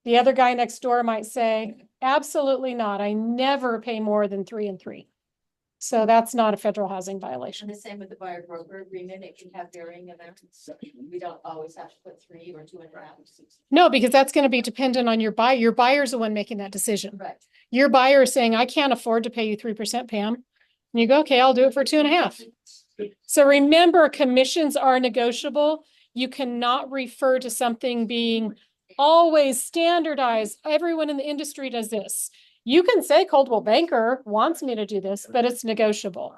The other guy next door might say, absolutely not. I never pay more than 3 and 3. So that's not a federal housing violation. And the same with the buyer broker agreement, it can have varying amounts. We don't always have to put 3 or 2.5. No, because that's going to be dependent on your buyer. Your buyer's the one making that decision. Right. Your buyer is saying, I can't afford to pay you 3%, Pam. And you go, okay, I'll do it for 2.5. So remember, commissions are negotiable. You cannot refer to something being always standardized. Everyone in the industry does this. You can say Coldwell Banker wants me to do this, but it's negotiable.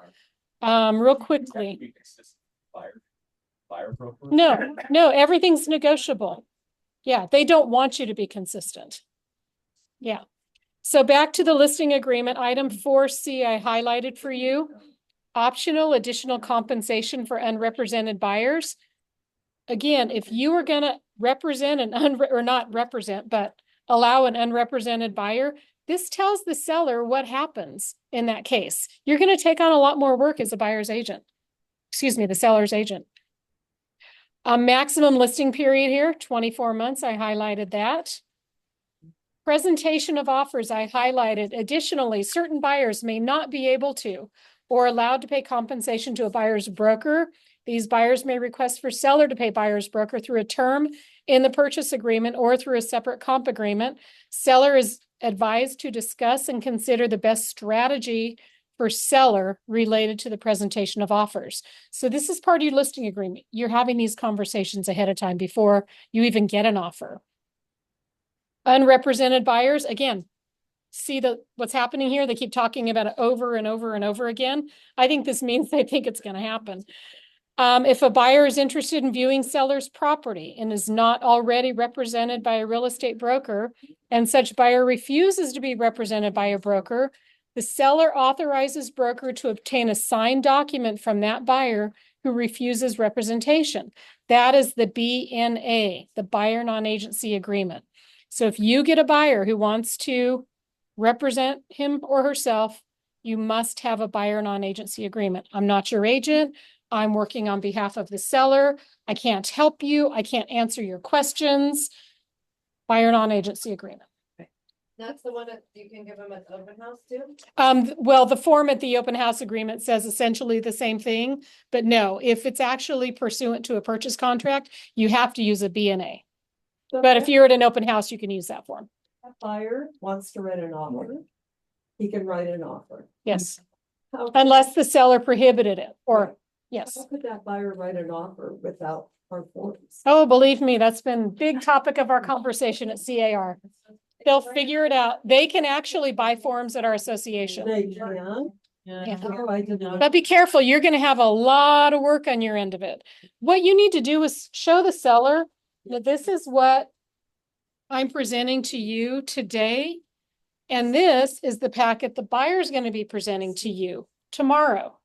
Real quickly. Buyer broker? No, everything's negotiable. Yeah, they don't want you to be consistent. Yeah. So back to the listing agreement, item 4C I highlighted for you. Optional additional compensation for unrepresented buyers. Again, if you are going to represent or not represent, but allow an unrepresented buyer, this tells the seller what happens in that case. You're going to take on a lot more work as a buyer's agent. Excuse me, the seller's agent. A maximum listing period here, 24 months. I highlighted that. Presentation of offers, I highlighted. Additionally, certain buyers may not be able to or allowed to pay compensation to a buyer's broker. These buyers may request for seller to pay buyer's broker through a term in the purchase agreement or through a separate comp agreement. Seller is advised to discuss and consider the best strategy for seller related to the presentation of offers. So this is part of your listing agreement. You're having these conversations ahead of time before you even get an offer. Unrepresented buyers, again, see what's happening here? They keep talking about it over and over and over again. I think this means they think it's going to happen. If a buyer is interested in viewing seller's property and is not already represented by a real estate broker, and such buyer refuses to be represented by a broker, the seller authorizes broker to obtain a signed document from that buyer who refuses representation. That is the BNA, the buyer non-agency agreement. So if you get a buyer who wants to represent him or herself, you must have a buyer non-agency agreement. I'm not your agent. I'm working on behalf of the seller. I can't help you. I can't answer your questions. Buyer non-agency agreement. That's the one that you can give them at the open house too? Well, the form at the open house agreement says essentially the same thing, but no, if it's actually pursuant to a purchase contract, you have to use a BNA. But if you're at an open house, you can use that form. A buyer wants to write an offer, he can write an offer. Yes. Unless the seller prohibited it or yes. How could that buyer write an offer without our forms? Oh, believe me, that's been big topic of our conversation at CAR. They'll figure it out. They can actually buy forms at our association. They can. Yeah. Oh, I did not. But be careful, you're going to have a lot of work on your end of it. What you need to do is show the seller that this is what I'm presenting to you today. And this is the packet the buyer's going to be presenting to you tomorrow.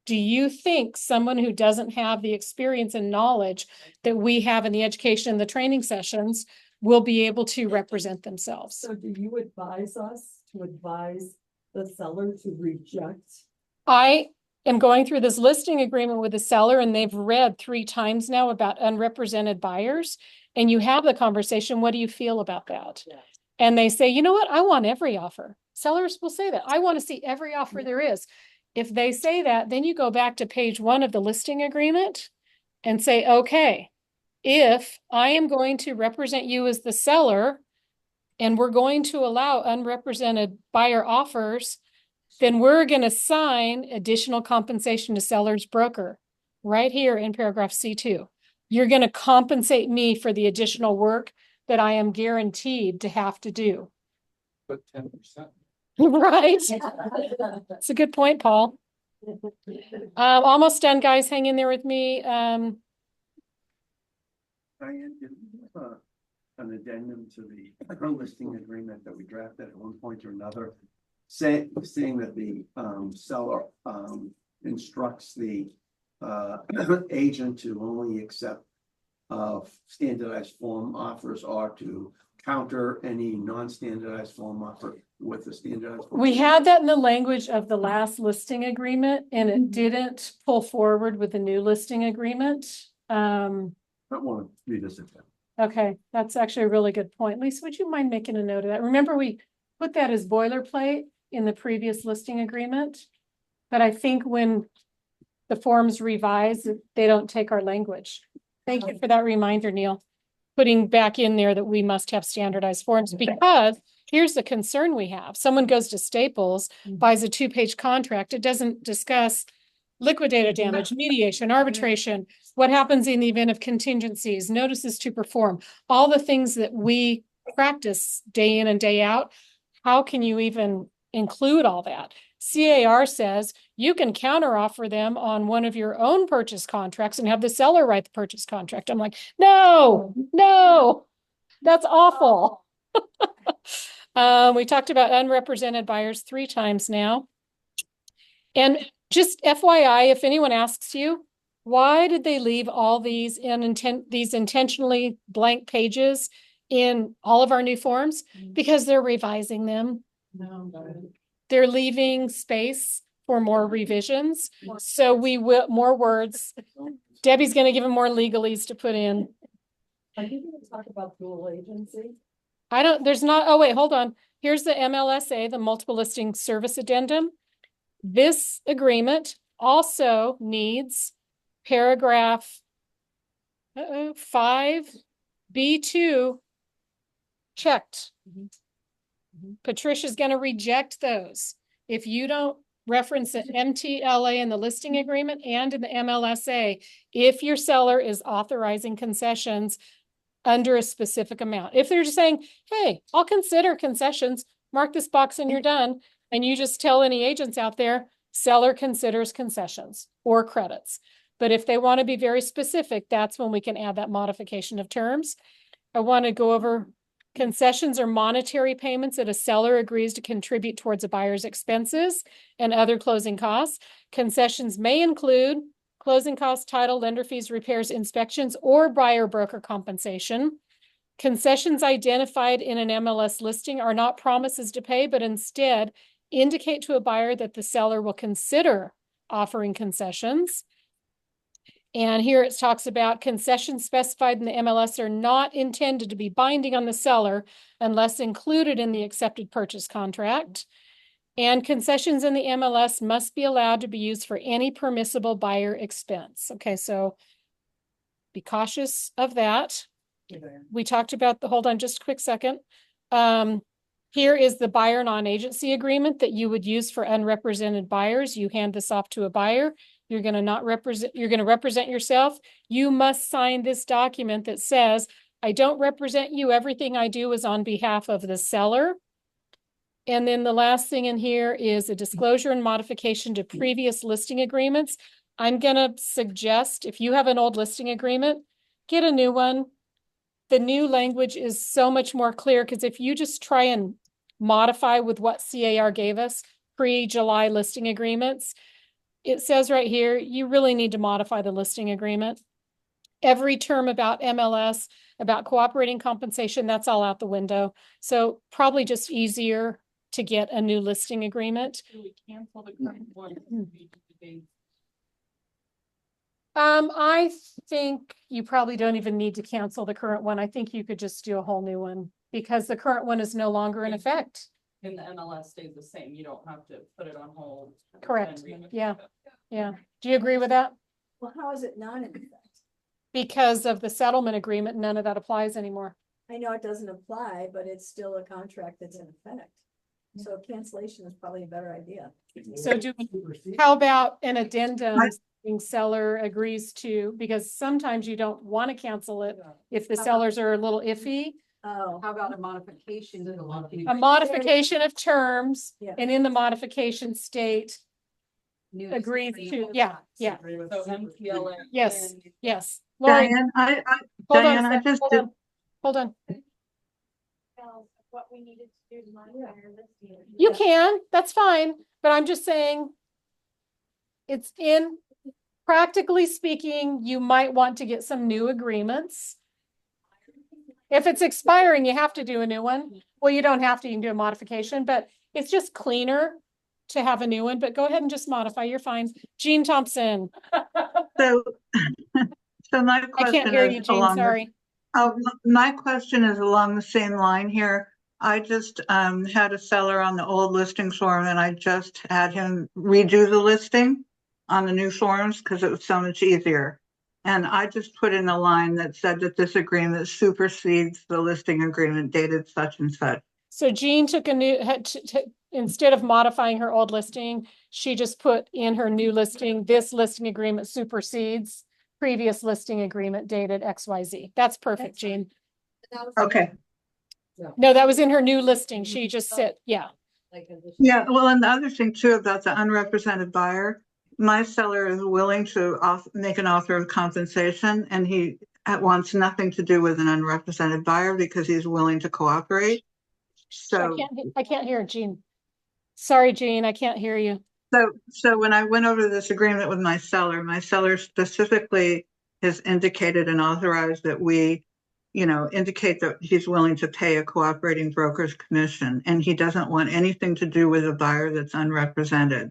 Do you think someone who doesn't have the experience and knowledge that we have in the education and the training sessions will be able to represent themselves. So do you advise us to advise the seller to reject? I am going through this listing agreement with the seller, and they've read 3 times now about unrepresented buyers. And you have the conversation, what do you feel about that? Yes. And they say, you know what? I want every offer. Sellers will say that. I want to see every offer there is. If they say that, then you go back to page 1 of the listing agreement and say, okay, if I am going to represent you as the seller and we're going to allow unrepresented buyer offers, then we're going to sign additional compensation to seller's broker right here in paragraph C2. You're going to compensate me for the additional work that I am guaranteed to have to do. But 10%. Right? That's a good point, Paul. Almost done, guys. Hang in there with me. Diane, did we have an addendum to the listing agreement that we drafted at one point or another, saying that the seller instructs the agent to only accept standardized form offers or to counter any non-standardized form offer with the standardized form? We had that in the language of the last listing agreement, and it didn't pull forward with the new listing agreement. I want to revisit that. Okay, that's actually a really good point. Lisa, would you mind making a note of that? Remember, we put that as boilerplate in the previous listing agreement, but I think when the forms revise, they don't take our language. Thank you for that reminder, Neil. Putting back in there that we must have standardized forms, because here's the concern we have. Someone goes to Staples, buys a 2-page contract. It doesn't discuss liquidated damage, mediation, arbitration, what happens in the event of contingencies, notices to perform, all the things that we practice day in and day out. How can you even include all that? CAR says you can counteroffer them on one of your own purchase contracts and have the seller write the purchase contract. I'm like, no, that's awful. We talked about unrepresented buyers 3 times now. And just FYI, if anyone asks you, why did they leave all these intentionally blank pages in all of our new forms? Because they're revising them. They're leaving space for more revisions. So we will more words. Debbie's going to give them more legalese to put in. Are you going to talk about dual agency? There's not, oh wait, hold on. Here's the MLSA, the multiple listing service addendum. This agreement also needs paragraph 5B2 checked. Patricia's going to reject those. If you don't reference the MTLA in the listing agreement and in the MLSA, if your seller is authorizing concessions under a specific amount. If they're just saying, hey, I'll consider concessions, mark this box and you're done. And you just tell any agents out there, seller considers concessions or credits. But if they want to be very specific, that's when we can add that modification of terms. I want to go over concessions or monetary payments that a seller agrees to contribute towards a buyer's expenses and other closing costs. Concessions may include closing costs, title, lender fees, repairs, inspections, or buyer broker compensation. Concessions identified in an MLS listing are not promises to pay, but instead indicate to a buyer that the seller will consider offering concessions. And here it talks about concessions specified in the MLS are not intended to be binding on the seller unless included in the accepted purchase contract. And concessions in the MLS must be allowed to be used for any permissible buyer expense. Okay, so be cautious of that. We talked about hold on just a quick second. Here is the buyer non-agency agreement that you would use for unrepresented buyers. You hand this off to a buyer. You're going to represent yourself. You must sign this document that says, I don't represent you. Everything I do is on behalf of the seller. And then the last thing in here is a disclosure and modification to previous listing agreements. I'm going to suggest if you have an old listing agreement, get a new one. The new language is so much more clear because if you just try and modify with what CAR gave us pre-July listing agreements, it says right here, you really need to modify the listing agreement. every term about MLS, about cooperating compensation, that's all out the window. So probably just easier to get a new listing agreement. Do we cancel the current one? I think you probably don't even need to cancel the current one. I think you could just do a whole new one because the current one is no longer in effect. And the MLS stays the same. You don't have to put it on hold. Correct. Yeah. Yeah. Do you agree with that? Well, how is it not in effect? Because of the settlement agreement, none of that applies anymore. I know it doesn't apply, but it's still a contract that's in effect. So cancellation is probably a better idea. So how about an addendum saying seller agrees to, because sometimes you don't want to cancel it if the sellers are a little iffy. Oh, How about a modification? A modification of terms, Yeah. and in the modification state New agrees agreement. to, yeah, yeah, So MPLA. yes, yes. Lori, Diane, hold on, Diane, a I sec, just hold did, on, hold on. What we needed to do to modify our listing. You can, that's fine, but I'm just saying it's in, practically speaking, you might want to get some new agreements. If it's expiring, you have to do a new one. Well, you don't have to, you can do a modification, but it's just cleaner to have a new one, but go ahead and just modify, you're fine. Jean Thompson, so, so my I can't question hear you, is Jean, along, sorry. my question is along the same line here. I just had a seller on the old listing form and I just had him redo the listing on the new forms because it was so much easier. And I just put in a line that said that this agreement supersedes the listing agreement dated such and such. So Jean took a new, instead of modifying her old listing, she just put in her new listing, this listing agreement supersedes previous listing agreement dated XYZ. That's perfect, Jean. Okay. No, that was in her new listing. She just said, yeah. Yeah, well, and the other thing too about the unrepresented buyer, my seller is willing to make an offer of compensation and he wants nothing to do with an unrepresented buyer because he's willing to cooperate. So I can't hear Jean. Sorry, Jean, I can't hear you. So when I went over this agreement with my seller specifically has indicated and authorized that we, indicate that he's willing to pay a cooperating broker's commission and he doesn't want anything to do with a buyer that's unrepresented.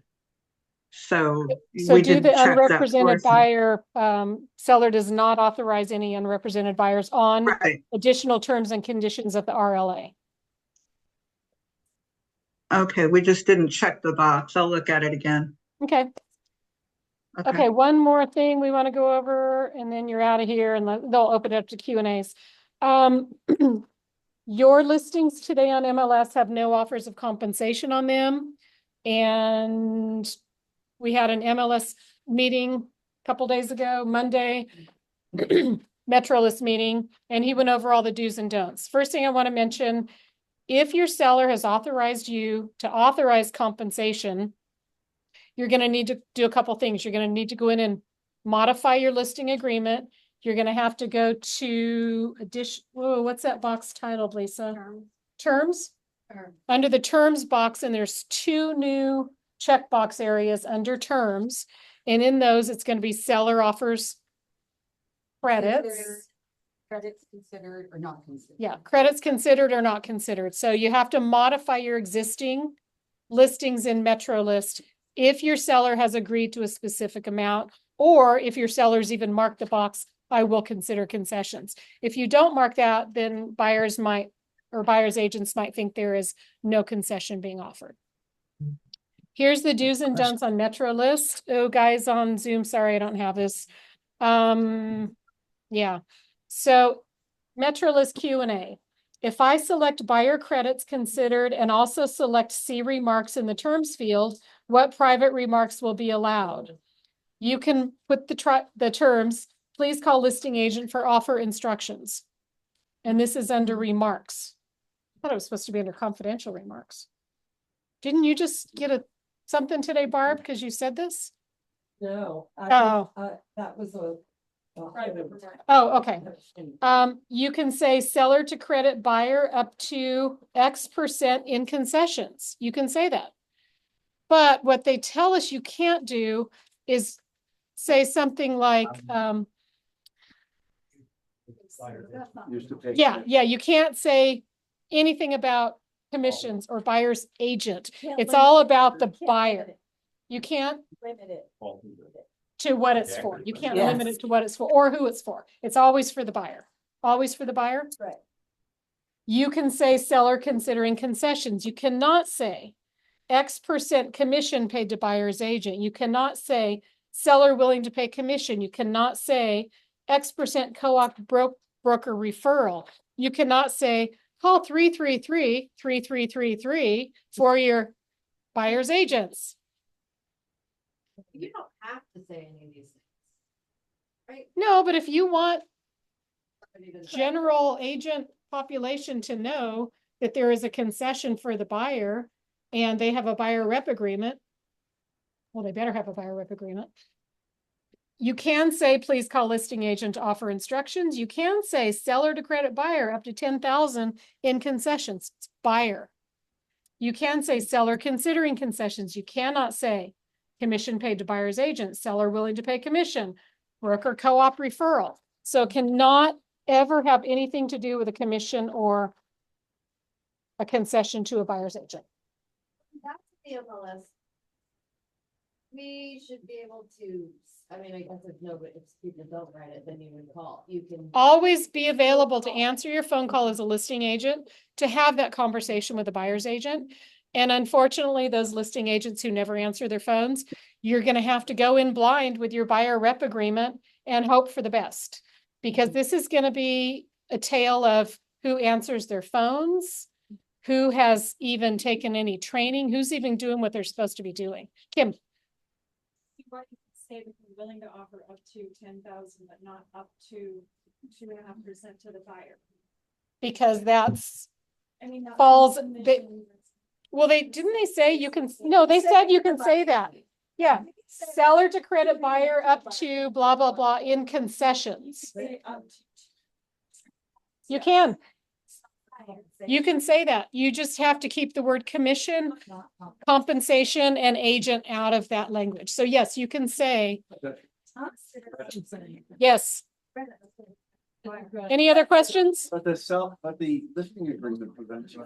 So we do didn't the check that unrepresented portion. buyer, seller does not authorize any unrepresented buyers on Right. additional terms and conditions of the RLA. Okay, we just didn't check the box. I'll look at it again. Okay. Okay, one more thing we want to go over and then you're out of here and they'll open it up to Q&As. Your listings today on MLS have no offers of compensation on them. And we had an MLS meeting a couple days ago, Monday, MetroList meeting, and he went over all the do's and don'ts. First thing I want to mention, if your seller has authorized you to authorize compensation, you're going to need to do a couple things. You're going to need to go in and modify your listing agreement. You're going to have to go to what's that box titled, Lisa? Terms? Under the terms box, and there's two new checkbox areas under terms. And in those, it's going to be seller offers credits. Credits considered or not considered. Yeah, credits considered or not considered. So you have to modify your existing listings in MetroList if your seller has agreed to a specific amount, or if your sellers even mark the box, I will consider concessions. If you don't mark that, then buyers agents might think there is no concession being offered. Here's the do's and don'ts on MetroList. Oh, guys on Zoom, sorry, I don't have this. Yeah. So MetroList Q&A. If I select buyer credits considered and also select C remarks in the terms field, what private remarks will be allowed? You can put the terms, please call listing agent for offer instructions. And this is under remarks. I thought it was supposed to be under confidential remarks. Didn't you just get something today, Barb, because you said this? No. That was a. Oh, okay. You can say seller to credit buyer up to X% in concessions. You can say that. But what they tell us you can't do is say something like, Used to pay. Yeah, you can't say anything about commissions or buyer's agent. Can't It's limit- all about the you can't buyer. limit it. You can't Limit it. to what it's for. You can't Yes. limit it to what it's for or who it's for. It's always for the buyer. Always for the buyer. Right. You can say seller considering concessions. You cannot say X% commission paid to buyer's agent. You cannot say seller willing to pay commission. You cannot say X% co-op broker referral. You cannot say call 333-3333 for your buyer's agents. You don't have to say any of these things. Right? No, but if you want Somebody to- general agent population to know that there is a concession for the buyer and they have a buyer rep agreement, well, they better have a buyer rep agreement. You can say, please call listing agent to offer instructions. You can say seller to credit buyer up to 10,000 in concessions. It's buyer. You can say seller considering concessions. You cannot say commission paid to buyer's agent, seller willing to pay commission, broker co-op referral. So it cannot ever have anything to do with a commission or a concession to a buyer's agent. That's the MLS. We should be able to, I mean, I guess if nobody, if people don't write it, then you would call, you can. Always be available to answer your phone call as a listing agent, to have that conversation with a buyer's agent. And unfortunately, those listing agents who never answer their phones, you're going to have to go in blind with your buyer rep agreement and hope for the best. Because this is going to be a tale of who answers their phones, who has even taken any training, who's even doing what they're supposed to be doing. Kim. Why do you say that you're willing to offer up to 10,000, but not up to 2.5% to the buyer? Because that's I mean, that's falls, commission. well, didn't they say you can, no, they said you can say that. Yeah, seller to credit buyer up to blah, blah, blah in concessions. Say up to You can. You can say that. You just have to keep the word commission, compensation, and agent out of that language. So yes, you can say, yes. Any other questions? But the listing agreement prevents you.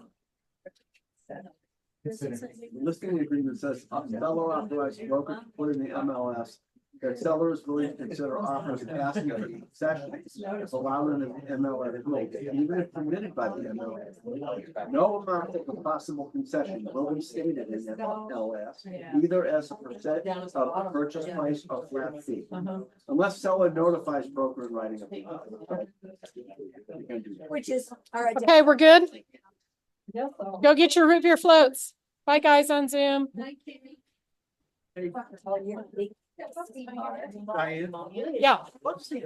The listing agreement says, seller authorized broker to put in the MLS that sellers will consider offers asking for concessions if allowed in the MLS, even if permitted by the MLS. No amount of a possible concession will be stated in the MLS, either as a percent of the purchase price or flat fee, unless seller notifies broker in writing. Which is, all right. Okay, we're good? Go get your root beer floats. Bye, guys on Zoom. Diane? Yeah. What's the